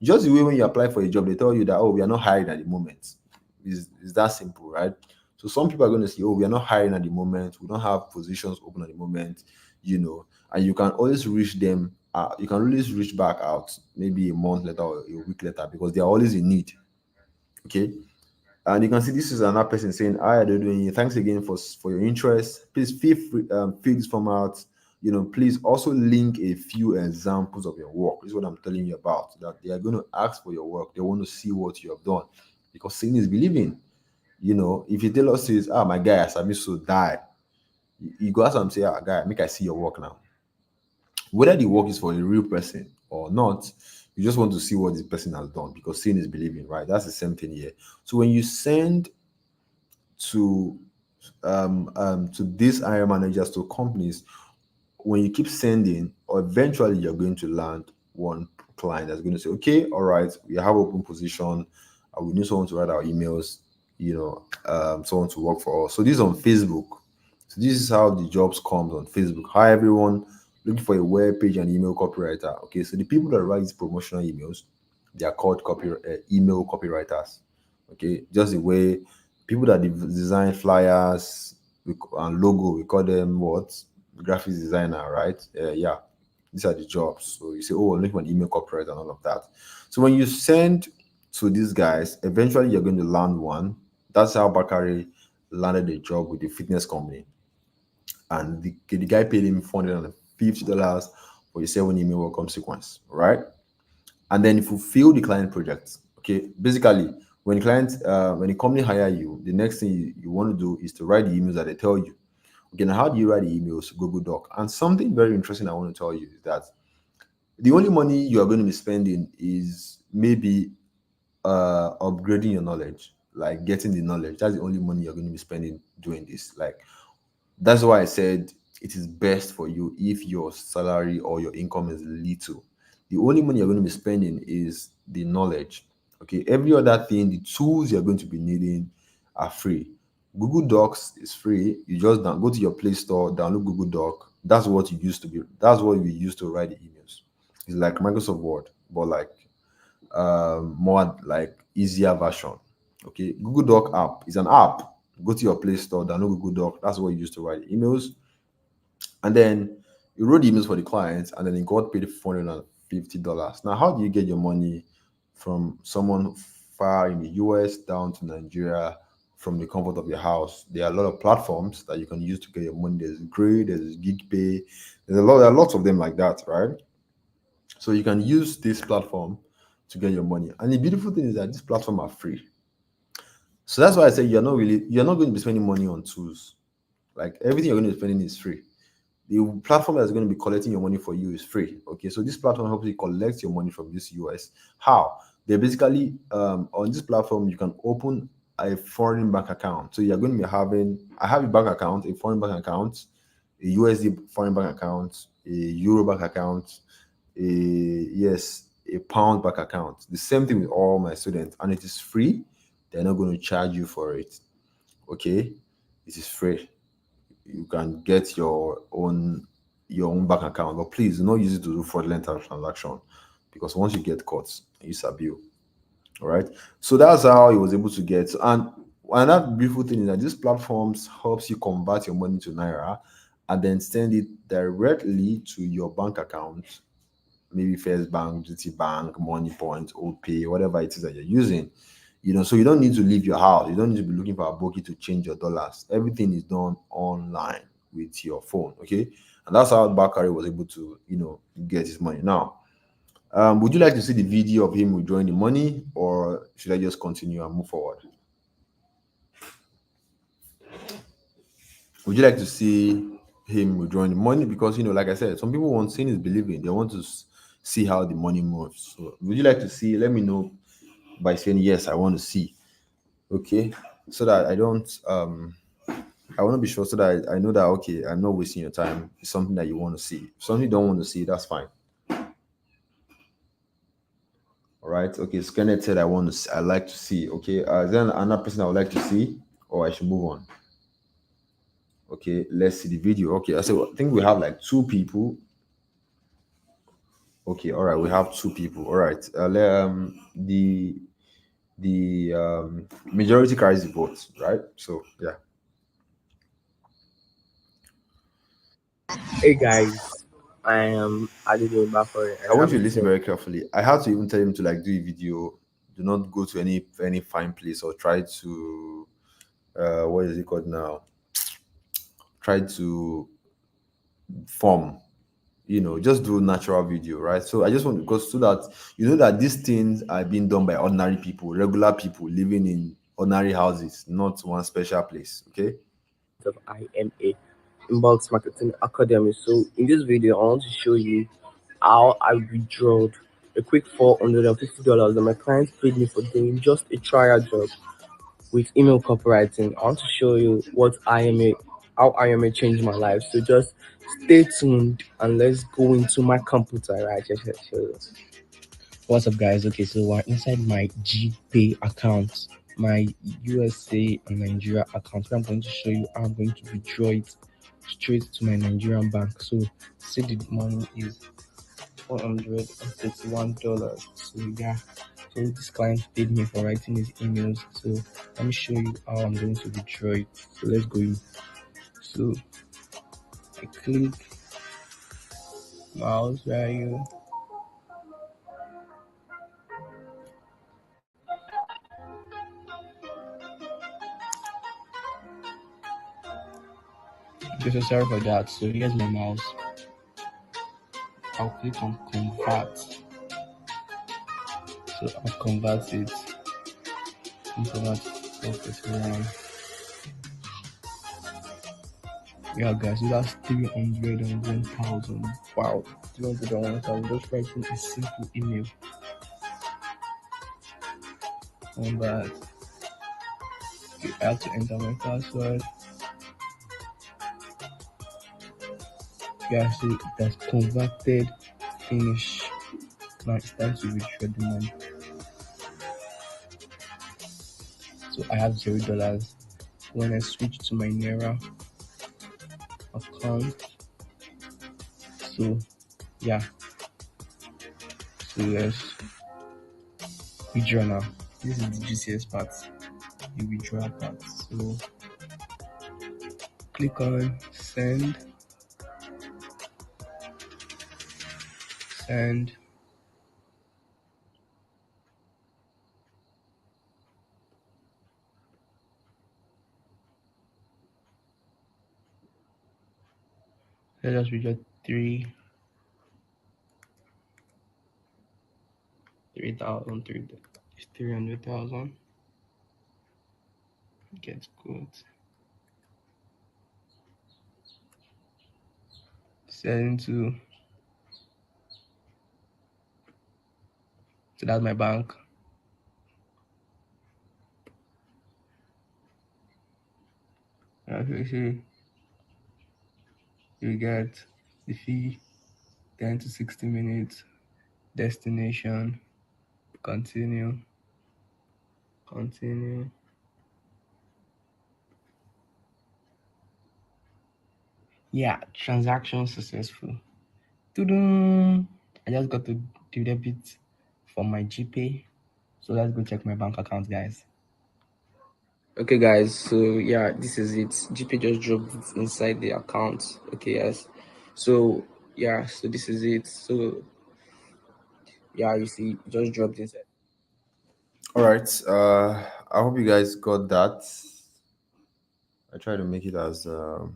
Just the way when you apply for a job, they tell you that, oh, we are not hiring at the moment. Is that simple, right? So some people are going to say, oh, we are not hiring at the moment. We don't have positions open at the moment, and you can always reach them. You can always reach back out maybe a month later or a week later because they are always in need. Okay. And you can see this is another person saying, "Hi, Adedoyin, thanks again for your interest. Please feel free, fill this form out. Please also link a few examples of your work." This is what I'm telling you about. That they are going to ask for your work. They want to see what you have done, because seeing is believing. If you tell us, says, my guy, I miss so die. You go ask them, say, guy, make I see your work now. Whether the work is for a real person or not, you just want to see what this person has done because seeing is believing, right? That's the same thing here. So when you send to to these hiring managers, to companies, when you keep sending, or eventually you're going to land one client that's going to say, okay, all right, we have open position, we need someone to write our emails, someone to work for us. So this is on Facebook. So this is how the jobs comes on Facebook. Hi everyone, looking for a web page and email copywriter. Okay, so the people that write these promotional emails, they are called email copywriters. Okay, just the way people that design flyers and logo, we call them what? Graphics designer, right? Yeah, these are the jobs. So you say, oh, I'm looking for an email copywriter and all of that. So when you send to these guys, eventually you're going to land one. That's how Bakari landed a job with the fitness company, and the guy paid him $450 for your 7 email welcome sequence, right? And then fulfill the client project. Okay, basically, when the company hire you, the next thing you want to do is to write the emails that they tell you. Okay, now how do you write the emails? Google Doc. And something very interesting I want to tell you is that the only money you are going to be spending is maybe upgrading your knowledge, like getting the knowledge. That's the only money you're going to be spending doing this. Like that's why I said it is best for you if your salary or your income is little. The only money you're going to be spending is the knowledge. Okay, every other thing, the tools you're going to be needing are free. Google Docs is free. You just go to your Play Store, download Google Doc. That's what you used to be. That's what we used to write the emails. It's like Microsoft Word, but like more like easier version. Okay, Google Doc app is an app. Go to your Play Store, download Google Doc. That's what you use to write emails, and then you wrote emails for the clients, and then you got paid $450. Now, how do you get your money from someone far in the US down to Nigeria from the comfort of your house? There are a lot of platforms that you can use to get your money. There's Grid, there's GigPay, there are lots of them like that, right? So you can use this platform to get your money. And the beautiful thing is that these platforms are free. So that's why I say you're not going to be spending money on tools. Like everything you're going to be spending is free. The platform that's going to be collecting your money for you is free. Okay, so this platform helps you collect your money from this US. How? They basically on this platform you can open a foreign bank account. So you're going to be having I have a bank account, a foreign bank account, a USD foreign bank account, a Euro bank account, a pound bank account. The same thing with all my students, and it is free. They're not going to charge you for it. Okay, it is free. You can get your own bank account, but please do not use it to do fraudulent transaction, because once you get caught, it's a bill. All right. So that's how he was able to get. And another beautiful thing is that these platforms helps you convert your money to naira and then send it directly to your bank account, maybe First Bank, GT Bank, Money Point, OPay, whatever it is that you're using. So you don't need to leave your house. You don't need to be looking for a bookie to change your dollars. Everything is done online with your phone. Okay. And that's how Bakari was able to, get his money. Now, would you like to see the video of him withdrawing the money, or should I just continue and move forward? Would you like to see him withdrawing the money? Because, like I said, some people want seeing is believing. They want to see how the money moves. So, would you like to see? Let me know by saying yes, I want to see. Okay, so that I want to be sure so that I know that okay, I'm not wasting your time. It's something that you want to see. If something you don't want to see, that's fine. All right. Okay. Skynet said I like to see. Okay. Is there another person I would like to see, or I should move on? Okay. Let's see the video. Okay. I think we have like two people. Okay. All right. We have two people. All right. The majority carries the vote, right? So yeah. Hey guys, I am Adide Bafore I and want I'm you to listen here. very carefully. I had to even tell him to like do a video. Do not go to any fine place or try to what is it called now? Try to form. Just do natural video, right? So I just want because so that that these things are being done by ordinary people, regular people living in ordinary houses, not one special place. Okay. Of IMA Inbox Marketing Academy. So in this video, I want to show you how I withdrew a quick $450 that my client paid me for doing just a trial job with email copywriting. I want to show you what IMA, how IMA changed my life. So just stay tuned and let's go into my computer. Right, just. What's up, guys? Okay, so we're inside my GPay account, my USA and Nigeria account. Where I'm going to show you how I'm going to withdraw it straight to my Nigerian bank. So, see the money is $431. So, yeah, so this client paid me for writing his emails. So, let me show you how I'm going to withdraw it. So, let's go in. So, I click mouse, where are you? Okay, so sorry for that. So, here's my mouse. I'll click on convert. So I'll convert it. Convert Ethereum. Yeah, guys, so that's 301,000. Wow, 301,000. Just writing a simple email on that. Okay, I have to enter my password. Yeah, so that's converted. Finish. Now it's time to withdraw the money. So I have $0. When I switch to my Naira account, so yeah, so let's withdraw now. This is the juiciest part, the withdrawal part. So click on send, send. Let us withdraw 3,000, 300,000. Get good. Send to, so that's my bank. Okay, so you get the fee 10 to 60 minutes, destination, continue, continue. Yeah, transaction successful. Tudum. I just got to do debit from my GPay. So let's go check my bank account, guys. Okay, guys. So yeah, this is it. GPay just dropped it inside the account. Okay, yes. So yeah, so this is it. So yeah, you see, it just dropped inside. All right. I hope you guys got that. I try to make it as all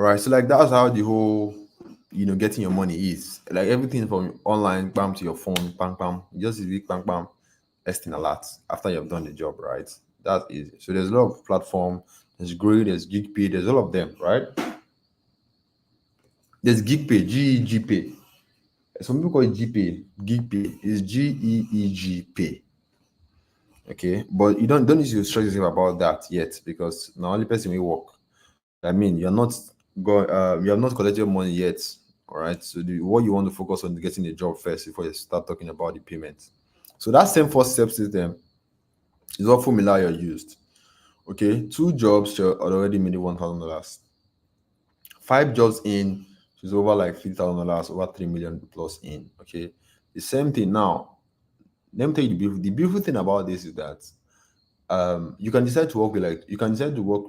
right. So like that's how the whole getting your money is. Like everything from online, bam to your phone, bam bam. You just use it, bam bam, testing a lot after you've done the job, right? That is so there's a lot of platform, there's Grid, there's GigPay, there's all of them, right? There's GigPay, GEG Some people call it GPay. GigPay is GEEG Pay. Okay, but you don't need to stress yourself about that yet because the only person will work. I mean, you have not collected your money yet. All right. So what you want to focus on is getting the job first before you start talking about the payment. So that same first step system is what formula you used. Okay, 2 jobs you already made $1,000. 5 jobs in, she's over like $3,000, over 3 million plus in. Okay, the same thing now. Let me tell you the beautiful thing about this is that you can decide to work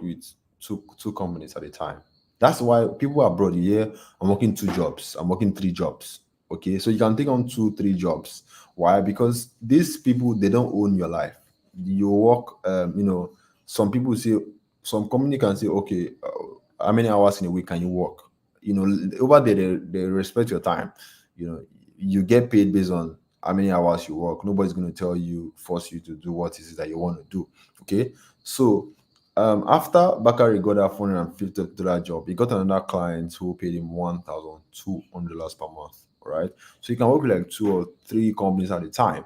with two companies at a time. That's why people abroad, yeah, I'm working 2 jobs, I'm working 3 jobs. Okay, so you can take on 2 3 jobs. Why? Because these people, they don't own your life. You work, some people say, some company can say, okay, how many hours in a week can you work? Over there they respect your time. You get paid based on how many hours you work. Nobody's going to force you to do what it is that you want to do. Okay, so after Bakari got that $450 job, he got another client who paid him $1,200 per month. Right, so you can work with like 2 or 3 companies at a time,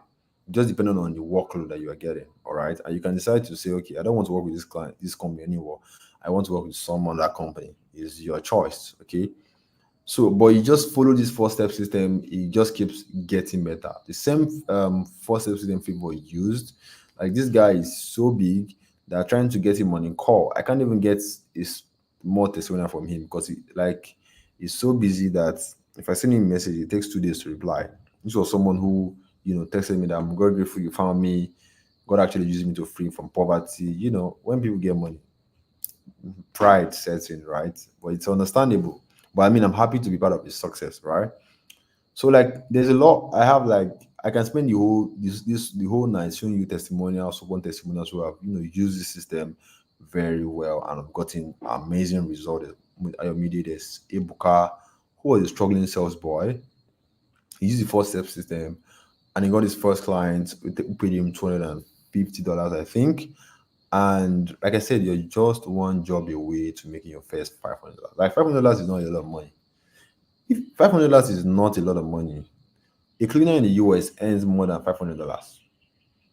just depending on the workload that you are getting. All right, and you can decide to say, okay, I don't want to work with this company anymore. I want to work with some other company. Is your choice. Okay, so, but you just follow this 4 step system, it just keeps getting better. The same 4 step system people used, like this guy is so big that trying to get him on a call, I can't even get his more testimonial from him because he's so busy that if I send him a message, it takes 2 days to reply. This was someone who, texted me that I'm God grateful you found me. God actually used me to free from poverty. When people get money, pride sets in, right? But it's understandable. But I mean, I'm happy to be part of his success, right? So like, there's a lot. I have like I can spend the whole night showing you testimonials, one testimonials who have used this system very well and have gotten amazing results. Ayomide, there's Ebuka, who was a struggling sales boy. He used the four-step system and he got his first client. We paid him $250, I think. And like I said, you're just one job away to making your first $500. Like $500 is not a lot of money. If $500 is not a lot of money, a cleaner in the US earns more than $500.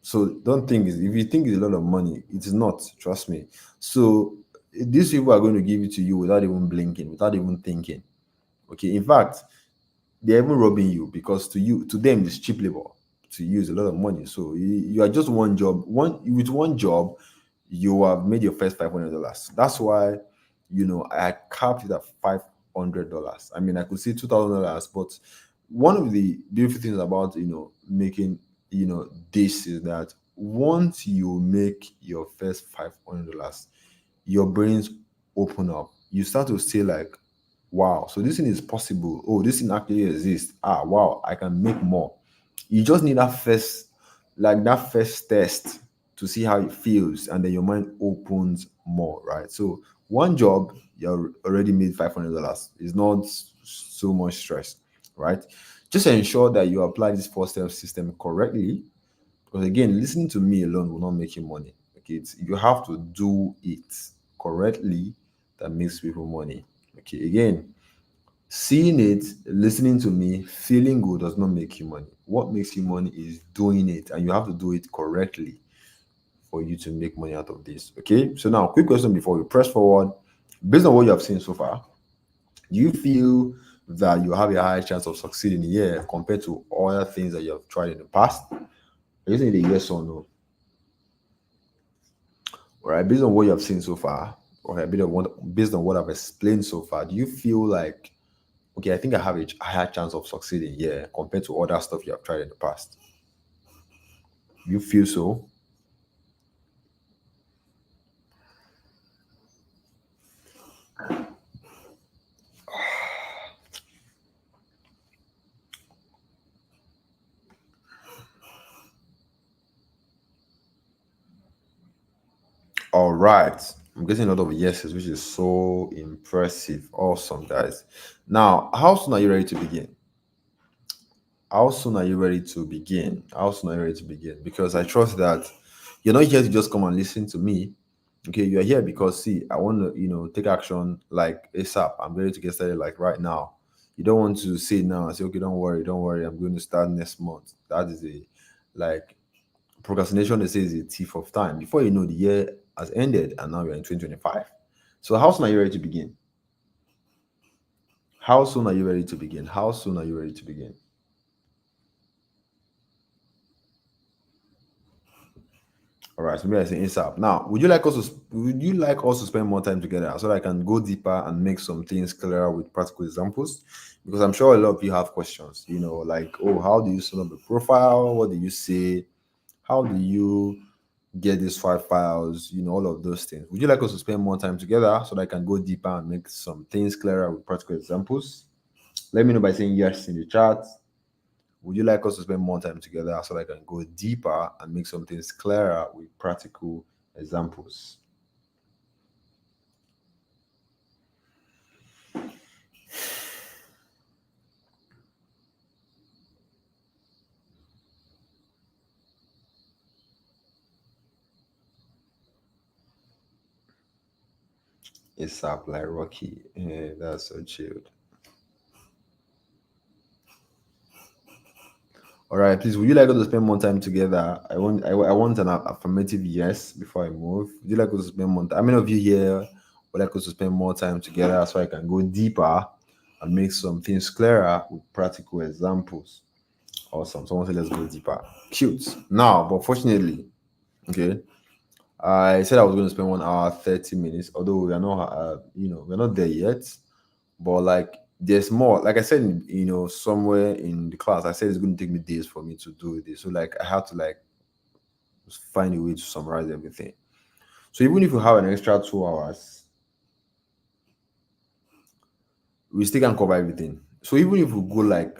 So don't think if you think it's a lot of money, it is not. Trust me. So these people are going to give it to you without even blinking, without even thinking. Okay. In fact, they're even robbing you because to them, it's cheap labor. To use a lot of money. So you are just one job. With one job, you have made your first $500. That's why, I capped it at $500. I mean, I could say $2,000, but one of the beautiful things about making this is that once you make your first $500, your brains open up. You start to say like, wow, so this thing is possible. Oh, this thing actually exists. Ah, wow, I can make more. You just need that first test to see how it feels, and then your mind opens more, right? So one job, you already made $500. It's not so much stress, right? Just ensure that you apply this four-step system correctly, because again, listening to me alone will not make you money. Okay, you have to do it correctly that makes people money. Okay, again, seeing it, listening to me, feeling good does not make you money. What makes you money is doing it, and you have to do it correctly for you to make money out of this. Okay, so now, quick question before we press forward. Based on what you have seen so far, do you feel that you have a higher chance of succeeding here compared to other things that you have tried in the past? Are you saying a yes or no? All right, based on what you have seen so far, or based on what I've explained so far, do you feel like, okay, I think I have a higher chance of succeeding here compared to other stuff you have tried in the past? You feel so? All right. I'm getting a lot of yeses, which is so impressive. Awesome, guys. Now, how soon are you ready to begin? How soon are you ready to begin? How soon are you ready to begin? Because I trust that you're not here to just come and listen to me. Okay, you're here because see, I want to, take action like ASAP. I'm ready to get started like right now. You don't want to say now and say, okay, don't worry, I'm going to start next month. That is like procrastination, they say, is a thief of time. Before you know, the year has ended and now we're in 2025. So how soon are you ready to begin? How soon are you ready to begin? How soon are you ready to begin? All right, so maybe I say ASAP. Now, would you like us to spend more time together so that I can go deeper and make some things clearer with practical examples? Because I'm sure a lot of you have questions, like, oh, how do you set up a profile? What do you say? How do you get these 5 files? All of those things. Would you like us to spend more time together so that I can go deeper and make some things clearer with practical examples? Let me know by saying yes in the chat. Would you like us to spend more time together so that I can go deeper and make some things clearer with practical examples? It's up like Rocky. Yeah, that's so chilled. All right, please. Would you like us to spend more time together? I want an affirmative yes before I move. Would you like us to spend more time? How many of you here would like us to spend more time together so I can go deeper and make some things clearer with practical examples? Awesome. Someone said let's go deeper. Cute. Now, but fortunately, okay, I said I was going to spend 1 hour 30 minutes. Although we are not, we're not there yet. But like, there's more. Like I said, somewhere in the class, I said it's going to take me days for me to do this. So like, I have to like find a way to summarize everything. So even if you have an extra 2 hours, we still can cover everything. So even if we go like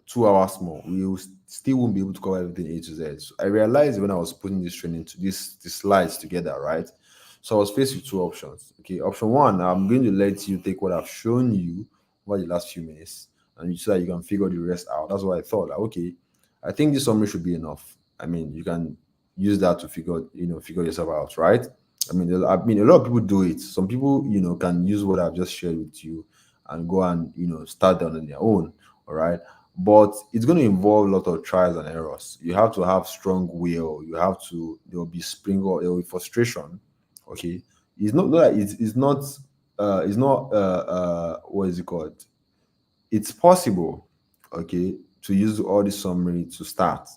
2 hours more, we will still won't be able to cover everything A to Z. So I realized when I was putting this training to this the slides together, right? So I was faced with two options. Okay, option one, I'm going to let you take what I've shown you over the last few minutes, and so that you can figure the rest out. That's what I thought. Like, okay, I think this summary should be enough. I mean, you can use that to figure yourself out, right? I mean, a lot of people do it. Some people, can use what I've just shared with you and go and start down on their own. All right, but it's going to involve a lot of trials and errors. You have to have strong will. You have to. There will be sprinkle. There will be frustration. Okay, it's not that it's not what is it called? It's possible, okay, to use all the summary to start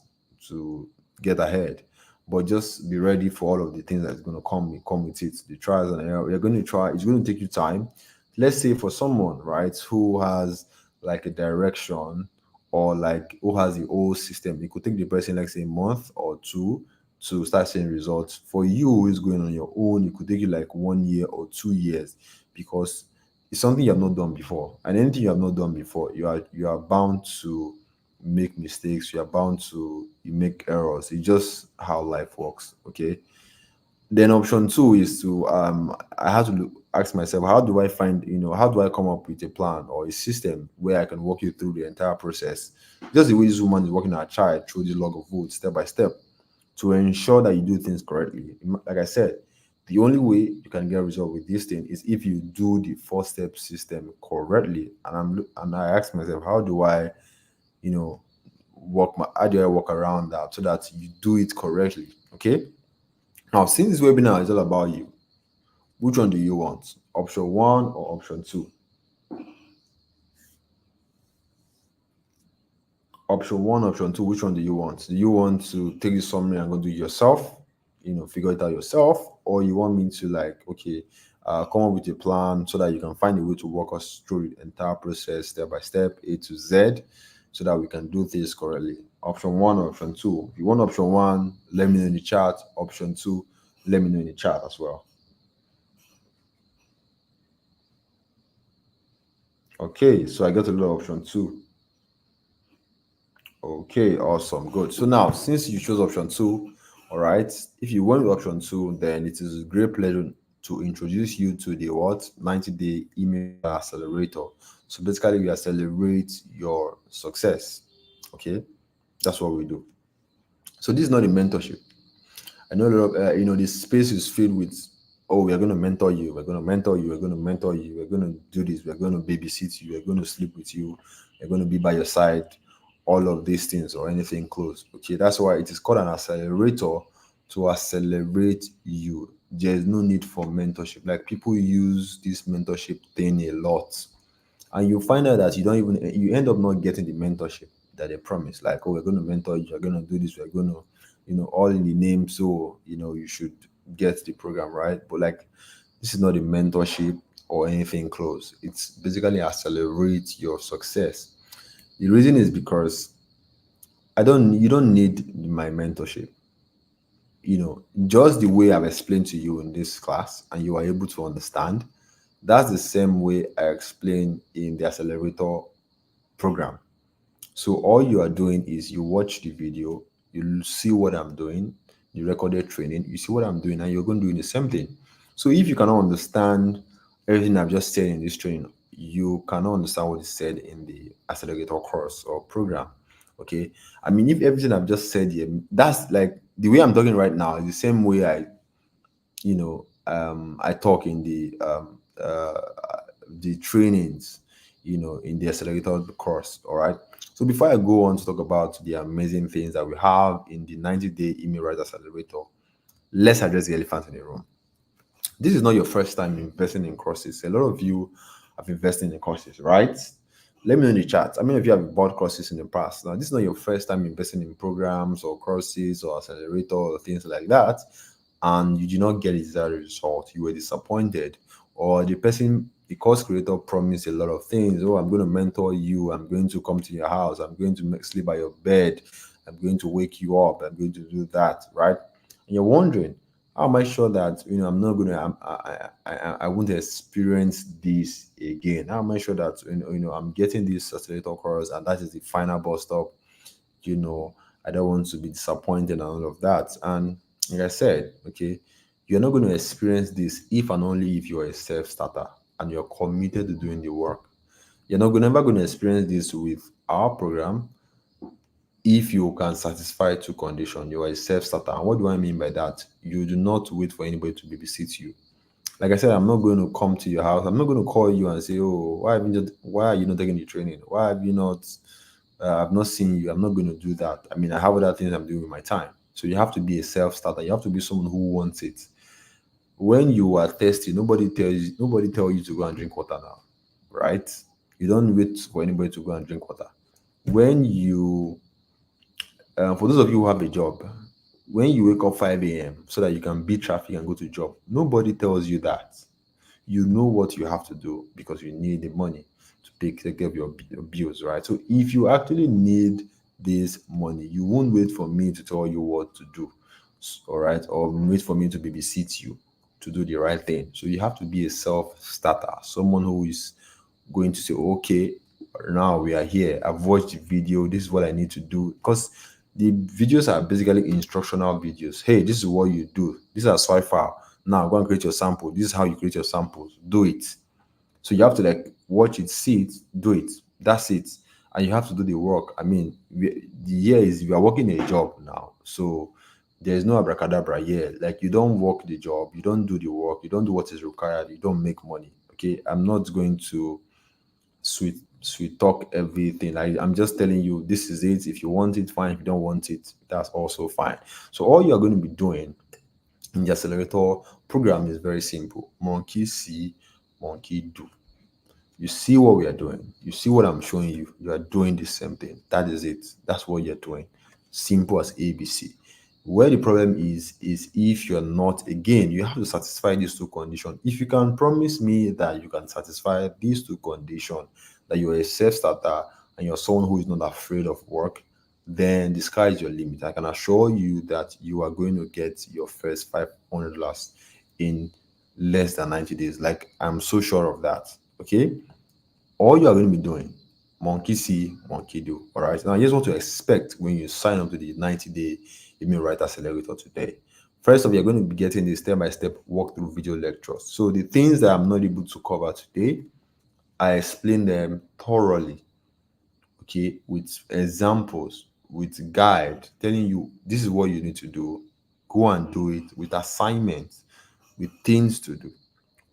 to get ahead, but just be ready for all of the things that's going to come with it, the trials and error. You're going to try. It's going to take you time. Let's say for someone, right, who has like a direction, or like who has the old system, it could take the person like say a month or two to start seeing results. For you who is going on your own, it could take you like 1 year or 2 years, because it's something you have not done before. And anything you have not done before, you are bound to make mistakes. You are bound to make errors. It's just how life works. Okay. Then option two is to I had to ask myself, how do I find, how do I come up with a plan or a system where I can walk you through the entire process, just the way this woman is walking her child through the log of wood, step by step, to ensure that you do things correctly. Like I said, the only way you can get result with this thing is if you do the four-step system correctly. And I ask myself, you know, how do I work around that so that you do it correctly? Okay. Now, since this webinar is all about you, which one do you want? Option one or option two? Option one, option two, which one do you want? Do you want to take the summary and go do it yourself, figure it out yourself, or you want me to like, okay, come up with a plan so that you can find a way to walk us through the entire process step by step, A to Z, so that we can do things correctly? Option one or option two? If you want option one, let me know in the chat. Option two, let me know in the chat as well. Okay, so I got a little option two. Okay, awesome, good. So now, since you chose option two, all right, if you went with option two, then it is a great pleasure to introduce you to the what 90-day email accelerator. So basically, we accelerate your success. Okay, that's what we do. So this is not a mentorship. I know a lot of this space is filled with, oh, we're going to mentor you, we're going to mentor you, we're going to mentor you, we're going to do this, we're going to babysit you, we're going to sleep with you, we're going to be by your side, all of these things or anything close. Okay, that's why it is called an accelerator, to accelerate you. There's no need for mentorship. Like, people use this mentorship thing a lot, and you find out that you end up not getting the mentorship that they promise. Like, oh, we're going to mentor you, you're going to do this, we're going to, all in the name, so you should get the program, right? But like, this is not a mentorship or anything close. It's basically accelerate your success. The reason is because you don't need my mentorship. Just the way I've explained to you in this class and you are able to understand, that's the same way I explain in the accelerator program. So all you are doing is you watch the video, you see what I'm doing, the recorded training, you see what I'm doing, and you're going to do the same thing. So if you cannot understand everything I've just said in this training, you cannot understand what is said in the accelerator course or program. Okay. I mean, if everything I've just said here, that's like the way I'm talking right now is the same way I talk in the trainings, in the accelerator course. All right. So before I go on to talk about the amazing things that we have in the 90-day email writer accelerator, let's address the elephant in the room. This is not your first time investing in courses. A lot of you have invested in courses, right? Let me know in the chat. How many of you have bought courses in the past? Now, this is not your first time investing in programs or courses or accelerator or things like that, and you did not get a desired result. You were disappointed, or the course creator promised a lot of things. Oh, I'm going to mentor you. I'm going to come to your house. I'm going to sleep by your bed. I'm going to wake you up. I'm going to do that, right? And you're wondering, how am I sure that I'm not going to I won't experience this again? How am I sure that I'm getting this accelerator course and that is the final bus stop? you know I don't want to be disappointed and all of that. And like I said, okay, You're not going to experience this if and only if you're a self starter and you're committed to doing the work. You're not never going to experience this with our program if you can satisfy two conditions. You are a self starter. And what do I mean by that? You do not wait for anybody to babysit you. Like I said, I'm not going to come to your house. I'm not going to call you and say, "Oh, why are you not taking the training? Why have you not? I've not seen you." I'm not going to do that. I mean, I have other things I'm doing with my time. So you have to be a self starter. You have to be someone who wants it. When you are thirsty, nobody tell you to go and drink water now, right? You don't wait for anybody to go and drink water. When you For those of you who have a job, when you wake up 5 a.m. so that you can beat traffic and go to job, nobody tells you that. You know what you have to do because you need the money to take care of your bills, right? So if you actually need this money, you won't wait for me to tell you what to do, all right? Or wait for me to babysit you to do the right thing. So you have to be a self-starter, someone who is going to say, okay, now we are here. I've watched the video. This is what I need to do. Because the videos are basically instructional videos. Hey, this is what you do. These are soil file. Now go and create your sample. This is how you create your samples. Do it. So you have to like watch it, see it, do it. That's it. And you have to do the work. I mean, the year is we are working a job now. So there's no abracadabra here. Like you don't work the job, you don't do the work, you don't do what is required, you don't make money. Okay. I'm not going to sweet talk everything. I'm just telling you this is it. If you want it, fine. If you don't want it, that's also fine. So all you're going to be doing in the accelerator program is very simple. Monkey see, monkey do. You see what we are doing. You see what I'm showing you. You are doing the same thing. That is it. That's what you're doing. Simple as ABC. Where the problem is if you're not, again, you have to satisfy these two conditions. If you can promise me that you can satisfy these two conditions, that you're a self starter and you're someone who is not afraid of work, then the sky is your limit. I can assure you that you are going to get your first $500 in less than 90 days. Like, I'm so sure of that. Okay. All you are going to be doing, monkey see, monkey do. All right. Now, here's what to expect when you sign up to the 90-day Email Right Accelerator today. First off, you're going to be getting the step-by-step walkthrough video lectures. So the things that I'm not able to cover today, I explain them thoroughly, okay, with examples, with guide, telling you this is what you need to do. Go and do it with assignments, with things to do.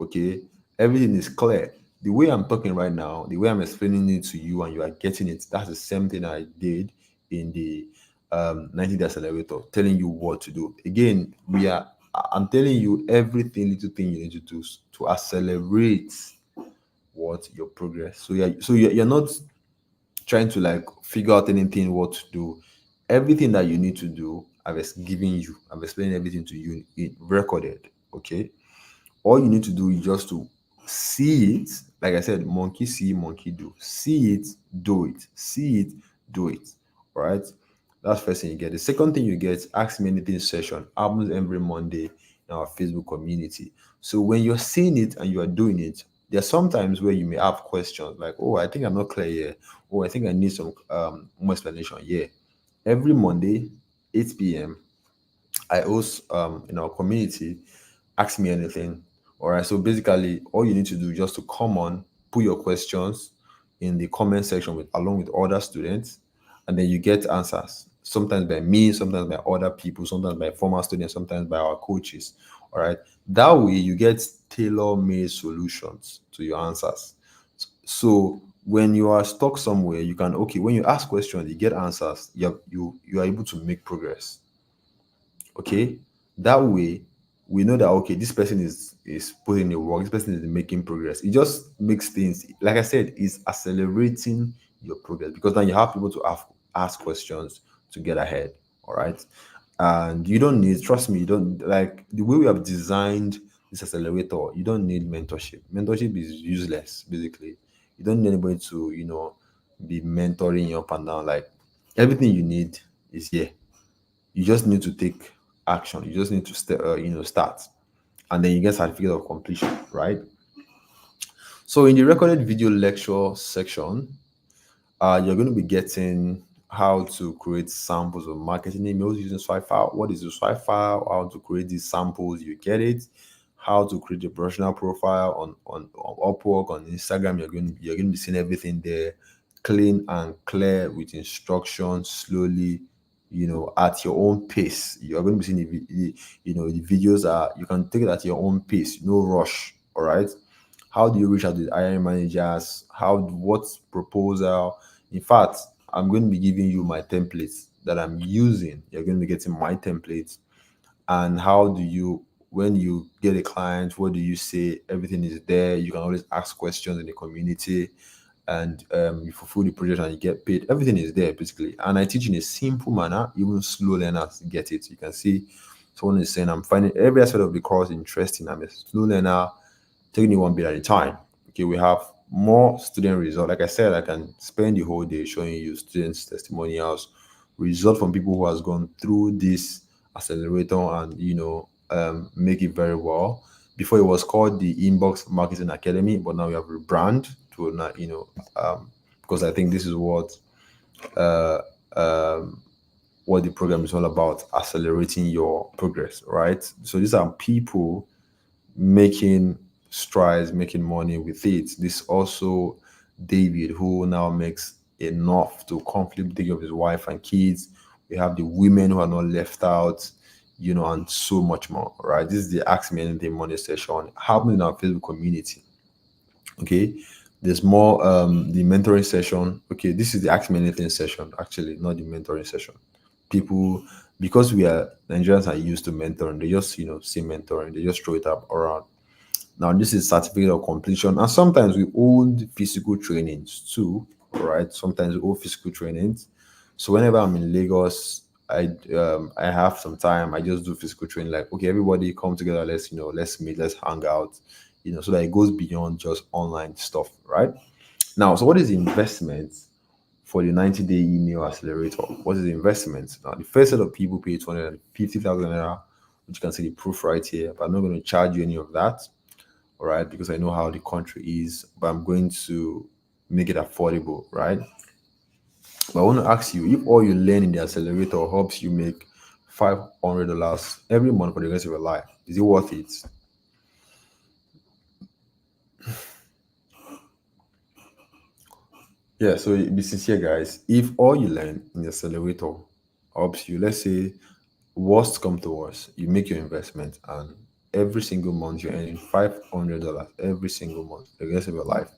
Okay, everything is clear. The way I'm talking right now, the way I'm explaining it to you, and you are getting it, that's the same thing I did in the 90-day accelerator, telling you what to do. Again, I'm telling you everything, little thing you need to do to accelerate what your progress. So you're not trying to like figure out anything what to do. Everything that you need to do, given you. I've explained everything to you in recorded. Okay, all you need to do is just to see it. Like I said, monkey see, monkey do. See it, do it. See it, do it. All right. That's first thing you get. The second thing you get, ask me anything session happens every Monday in our Facebook community. So when you're seeing it and you are doing it, there are sometimes where you may have questions like, oh, I think I'm not clear here. Oh, I think I need some more explanation. Yeah. Every Monday, 8 p.m. I host in our community, ask me anything. All right. So basically, all you need to do is just to come on, put your questions in the comment section along with other students, and then you get answers. Sometimes by me, sometimes by other people, sometimes by former students, sometimes by our coaches. All right. That way, you get tailor-made solutions to your answers. So when you are stuck somewhere, you can when you ask questions, you get answers. You are able to make progress. Okay, that way we know that okay, this person is putting the work, this person is making progress. It just makes things, like I said, is accelerating your progress because then you have people to ask questions to get ahead. All right, and you don't need, trust me, you don't, like the way we have designed this accelerator, you don't need mentorship is useless. Basically, you don't need anybody to be mentoring you up and down. Like, everything you need is here. You just need to take action. You just need to start, and then you get certificate of completion, right? So in the recorded video lecture section, you're going to be getting how to create samples of marketing emails using swipe file. What is the swipe file? How to create these samples, you get it. How to create a professional profile on Upwork, on Instagram. You're going to be seeing everything there, clean and clear with instructions, slowly, at your own pace. You're going to be seeing the videos are, you can take it at your own pace, no rush. All right. How do you reach out to the hiring managers? What proposal? In fact, I'm going to be giving you my templates that I'm using. You're going to be getting my templates. And how do you, when you get a client, what do you say? Everything is there. You can always ask questions in the community, and you fulfill the project and you get paid. Everything is there basically. And I teach in a simple manner. Even slow learners get it. You can see someone is saying, I'm finding every aspect of the course interesting. I'm a slow learner, taking it one bit at a time. Okay, we have more student results. Like I said, I can spend the whole day showing you students' testimonials, results from people who has gone through this accelerator and make it very well. Before it was called the Inbox Marketing Academy, but now we have rebrand to not, because I think this is uh, um, what the program is all about, accelerating your progress, right? So these are people making strides, making money with it. This also David, who now makes enough to comfortably take care of his wife and kids. We have the women who are not left out, and so much more. Right? This is the Ask Me Anything Money session happening in our Facebook community. Okay. There's more the mentoring session. Okay, this is the Ask Me Anything session, actually, not the mentoring session. People, because we are Nigerians are used to mentoring, they just say mentoring, they just throw it up around. Now, this is certificate of completion, and sometimes we hold physical trainings too, right? Sometimes we hold physical trainings. So whenever I'm in Lagos, I have some time. I just do physical training. Like, okay, everybody come together. Let's meet. Let's hang out. So that it goes beyond just online stuff, right? Now, so what is the investment for the 90-day email accelerator? What is the investment? Now, the first set of people pay 250,000 naira, which you can see the proof right here. But I'm not going to charge you any of that, all right, because I know how the country is, but I'm going to make it affordable, right? But I want to ask you, if all you learn in the accelerator helps you make $500 every month for the rest of your life, is it worth it? Yeah, so be sincere, guys. If all you learn in the accelerator helps you, let's say, worst come to worst, you make your investment, and every single month you're earning $500 every single month for the rest of your life.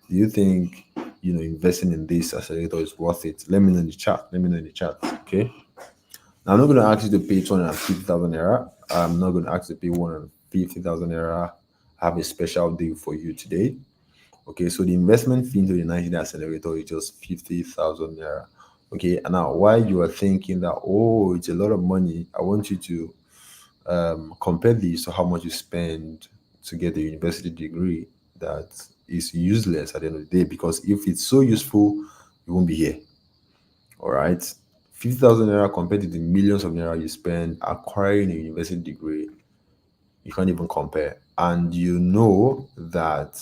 Do you think investing in this accelerator is worth it? Let me know in the chat. Let me know in the chat. Okay. Now I'm not gonna ask you to pay 250,000 naira. I'm not gonna ask you to pay 150,000 naira. I have a special deal for you today. Okay, so the investment fee into the 90-day accelerator is just 50,000 naira. Okay, and now while you are thinking that, oh, it's a lot of money, I want you to compare this to how much you spend to get a university degree that is useless at the end of the day, because if it's so useful, you won't be here. All right. 50,000 naira compared to the millions of naira you spend acquiring a university degree, you can't even compare. And you know that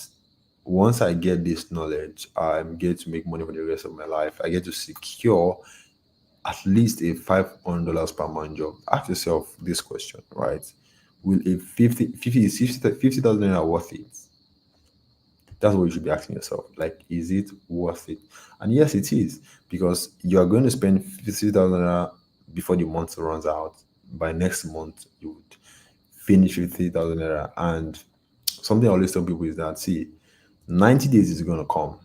once I get this knowledge, I'm going to make money for the rest of my life. I get to secure at least a $500 per month job. Ask yourself this question, right? Will a 50,000 naira worth it? That's what you should be asking yourself. Like, is it worth it? And yes, it is, because you are going to spend 50,000 naira before the month runs out. By next month, you would finish 50,000 naira. And something I always tell people is that, see, 90 days is going to come.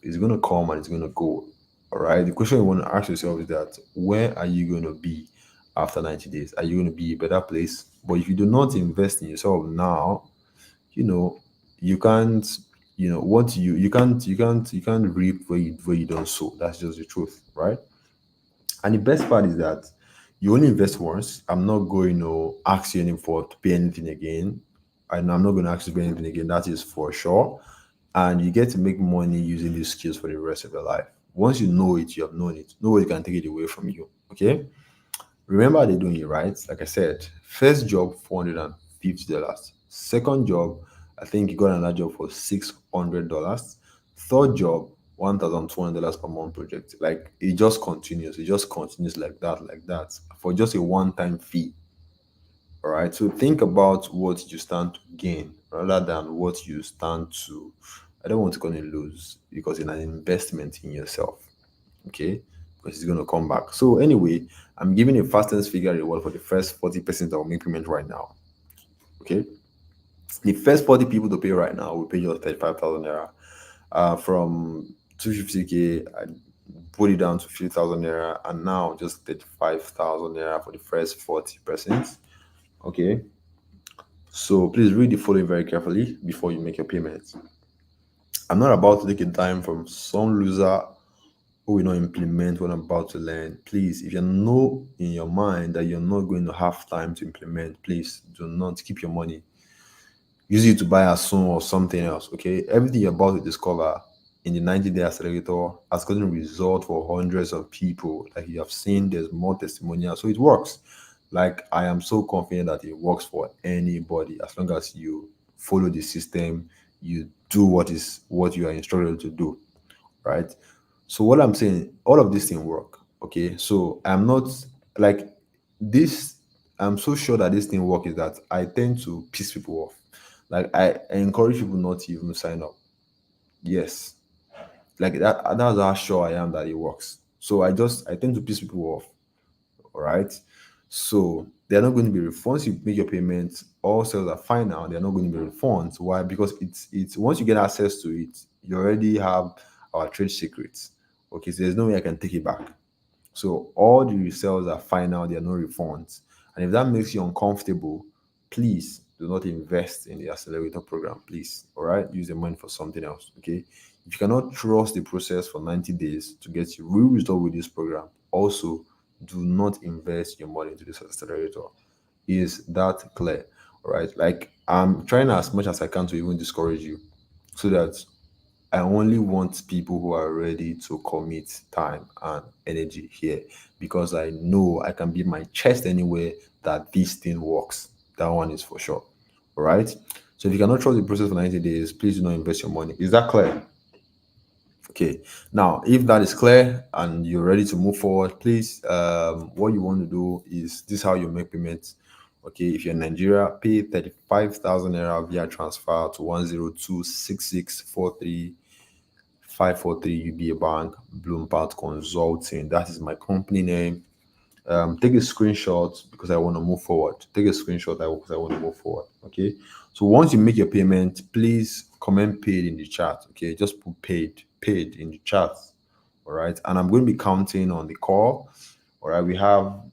It's going to come and it's going to go. All right. The question you want to ask yourself is that, where are you going to be after 90 days? Are you going to be a better place? But if you do not invest in yourself now, you know, you can't, what you can't reap where you don't sow. That's just the truth, right? And the best part is that you only invest once. I'm not going to ask you any for to pay anything again. And I'm not going to ask you to pay anything again. That is for sure. And you get to make money using these skills for the rest of your life. Once you know it, you have known it. Nobody can take it away from you. Okay. Remember, they're doing it right. Like I said, first job $450. Second job, I think you got another job for $600. Third job, $1,200 per month project. Like it just continues. It just continues like that, for just a one-time fee. All right. So think about what you stand to gain rather than what you stand to. I don't want to call it lose because it's an investment in yourself. Okay. Because it's going to come back. So anyway, I'm giving a fastest figure reward for the first 40% that will make payment right now. Okay. The first 40 people to pay right now will pay just 35,000 naira. From 250K, I put it down to 50,000 naira, and now just 35,000 naira for the first 40%. Okay. So please read the following very carefully before you make your payments. I'm not about to take a dime from some loser who will not implement what I'm about to learn. Please, if you know in your mind that you're not going to have time to implement, please do not keep your money. Use it to buy a song or something else. Okay. Everything you're about to discover in the 90-day accelerator has gotten result for hundreds of people. Like you have seen, there's more testimonials. So it works. Like I am so confident that it works for anybody as long as you follow the system, you do what you are instructed to do, right? So what I'm saying, all of these things work. Okay. So I'm not like this. I'm so sure that this thing work is that I tend to piss people off. Like I encourage people not to even sign up. Yes. Like that's how sure I am that it works. So I tend to piss people off. All right. So they're not going to be once you make your payments, all sales are fine now. They're not going to be refunds. Why? Because it's once you get access to it, you already have our trade secrets. Okay, so there's no way I can take it back. So all the resales are fine now, there are no refunds. And if that makes you uncomfortable, please do not invest in the accelerator program. Please. All right. Use the money for something else. Okay. If you cannot trust the process for 90 days to get you real result with this program, also do not invest your money into this accelerator. Is that clear? All right. Like I'm trying as much as I can to even discourage you so that I only want people who are ready to commit time and energy here because I know I can beat my chest anywhere that this thing works. That one is for sure. All right. So if you cannot trust the process for 90 days, please do not invest your money. Is that clear? Okay. Now, if that is clear and you're ready to move forward, please, what you want to do is this is how you make payments. Okay. If you're in Nigeria, pay 35,000 naira via transfer to 1026643 543 UBA Bank, Bloomberg Consulting. That is my company name. Take a screenshot because I want to move forward. Take a screenshot because I want to move forward. Okay. So once you make your payment, please comment paid in the chat. Okay. Just put paid in the chat. All right. And I'm going to be counting on the call. All right. We have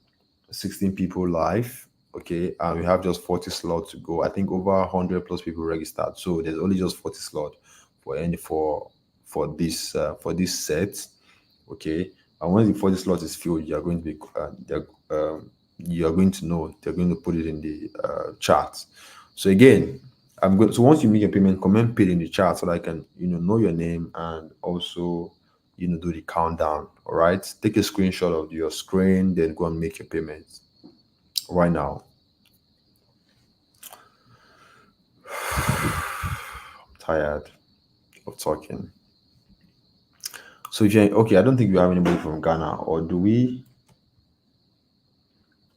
16 people live. Okay. And we have just 40 slots to go. I think over 100 plus people registered. So there's only just 40 slots for this set. Okay. And when the 40 slot is filled, you are going to be you are going to know they're going to put it in the chat. So again, I'm going. So once you make a payment, comment paid in the chat so that I can know your name and also do the countdown. All right. Take a screenshot of your screen, then go and make your payment right now. I'm tired of talking. So if you're okay, I don't think we have anybody from Ghana, or do we?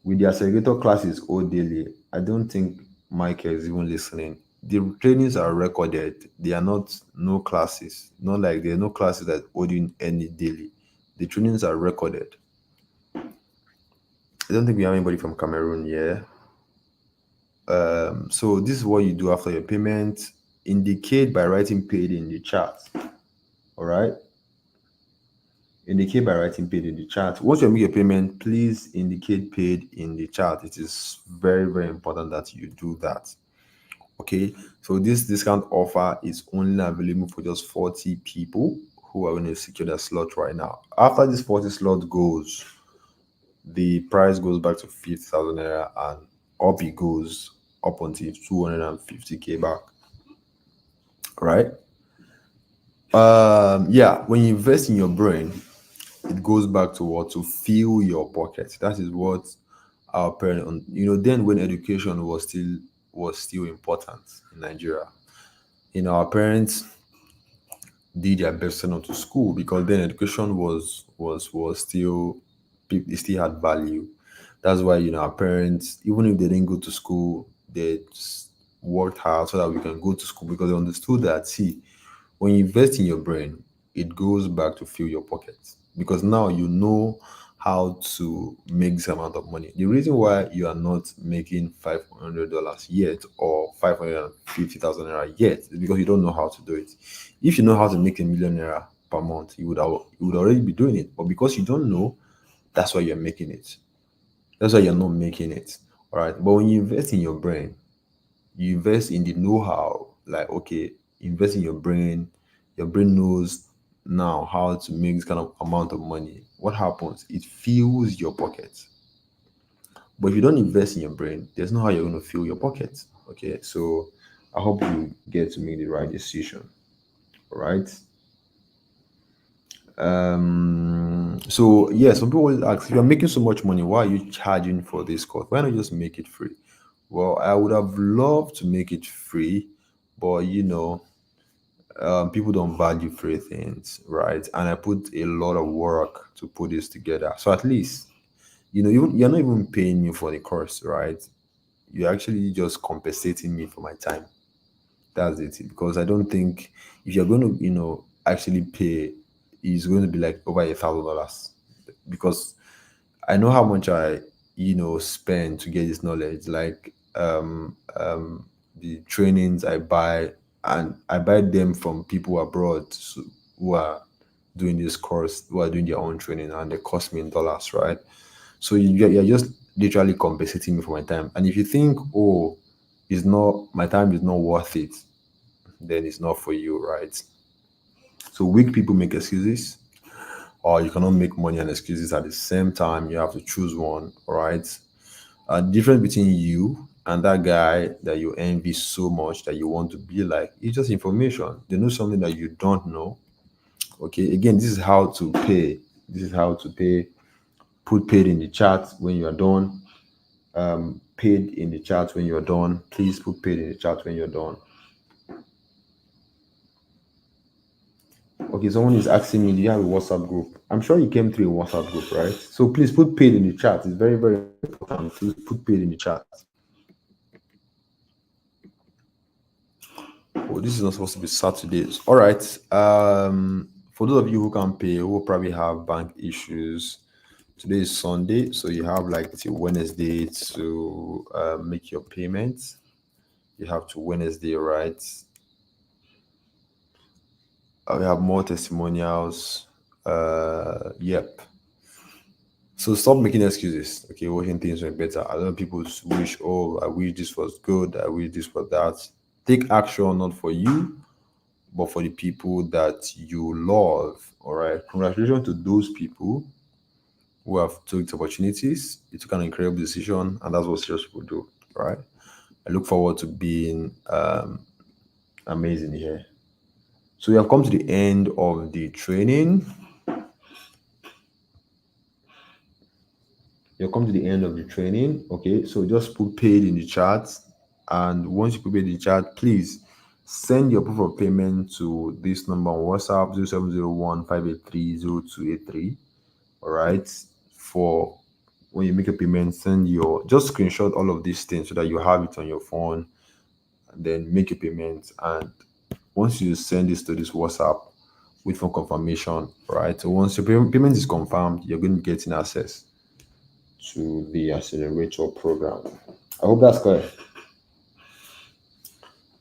With the accelerator classes all daily, I don't think Michael is even listening. The trainings are recorded. They are not no classes. Not like there are no classes that audio any daily. The trainings are recorded. I don't think we have anybody from Cameroon here. So this is what you do after your payment. Indicate by writing paid in the chat. All right. Indicate by writing paid in the chat. Once you make a payment, please indicate paid in the chat. It is very, very important that you do that. Okay, so this discount offer is only available for just 40 people who are going to secure their slot right now. After this 40 slot goes, the price goes back to 50,000 naira and up it goes up until 250k back. Right? Yeah, when you invest in your brain, it goes back to what? To fill your pocket. That is what our parents, then when education was still important in Nigeria. Our parents did their best to send them to school, because then education was still, it still had value. That's why, our parents, even if they didn't go to school, they just worked hard so that we can go to school, because they understood that, see, when you invest in your brain, it goes back to fill your pockets, because now you know how to make this amount of money. The reason why you are not making $500 yet, or 550,000 naira yet, is because you don't know how to do it. If you know how to make a 1 million naira per month, you would already be doing it. But because you don't know, that's why you're making it. That's why you're not making it. All right. But when you invest in your brain, you invest in the know-how. Like, okay, invest in your brain knows now how to make this kind of amount of money. What happens? It fills your pocket. But if you don't invest in your brain, there's no how you're going to fill your pocket. Okay, so I hope you get to make the right decision. All right. So yeah, some people always ask, if you're making so much money, why are you charging for this course? Why not just make it free? Well, I would have loved to make it free, but people don't value free things, right? And I put a lot of work to put this together. So at least, you're not even paying me for the course, right? You're actually just compensating me for my time. That's it. Because I don't think, if you're going to, actually pay, it's going to be like over $1,000. Because I know how much I, spend to get this knowledge. Like, the trainings I buy, and I buy them from people abroad, who are doing this course, who are doing their own training, and they cost me in dollars, right? So you're just literally compensating me for my time. And if you think, oh, it's not, my time is not worth it, then it's not for you, right? So weak people make excuses, or you cannot make money and excuses at the same time. You have to choose one, right? Difference between you and that guy that you envy so much that you want to be like, it's just information. They know something that you don't know. Okay, again, this is how to pay. This is how to pay. Put paid in the chat when you are done. Paid in the chat when you're done. Please put paid in the chat when you're done. Okay, someone is asking me, do you have a WhatsApp group? I'm sure you came through a WhatsApp group, right? So please put paid in the chat. It's very, very important. Please put paid in the chat. Oh, this is not supposed to be Saturdays. All right. For those of you who can pay, who will probably have bank issues, today is Sunday, so you have like till Wednesday to make your payments. You have to Wednesday, right? We have more testimonials. Yep. So stop making excuses. Okay, wishing things were better. I know people wish, oh, I wish this was good. I wish this was that. Take action, not for you, but for the people that you love. All right. Congratulations to those people who have took opportunities. You took an incredible decision, and that's what serious people do. All right. I look forward to being amazing here. So we have come to the end of the training. You'll come to the end of the training. Okay, so just put paid in the chat. And once you put paid in the chat, please send your proof of payment to this number on WhatsApp 0701 583 0283. All right. For when you make a payment, send your, just screenshot all of these things so that you have it on your phone, and then make a payment. And once you send this to this WhatsApp, wait for confirmation. Right. So once your payment is confirmed, you're going to be getting access to the Accelerator program. I hope that's clear.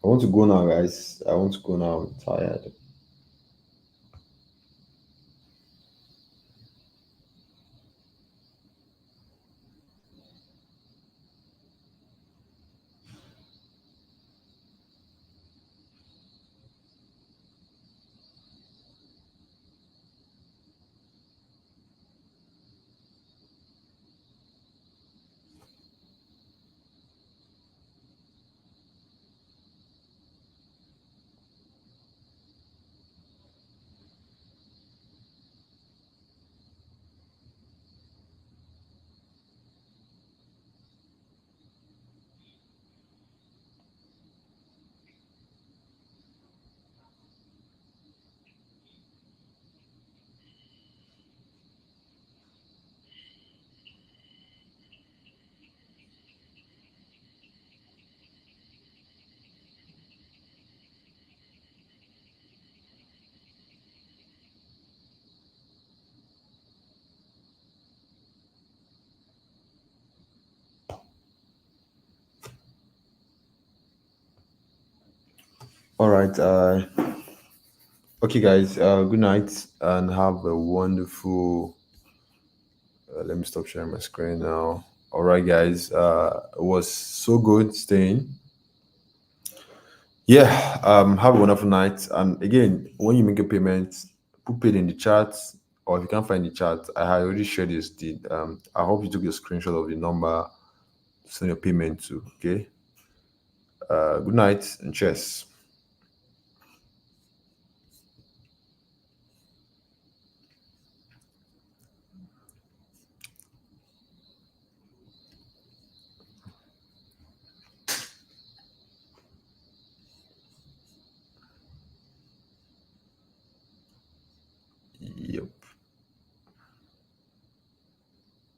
I want to go now, guys. I want to go now. I'm tired. All right. Okay, guys. Good night and have a wonderful. Let me stop sharing my screen now. All right, guys. It was so good staying. Yeah. Have a wonderful night. And again, when you make a payment, put it in the chat, or if you can't find the chat, I already shared this. I hope you took a screenshot of the number to send your payment to. Okay. Good night and cheers. Yep.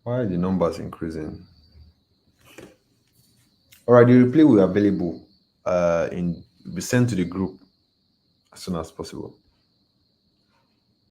Why are the numbers increasing? All right, the replay will be available. Be sent to the group as soon as possible.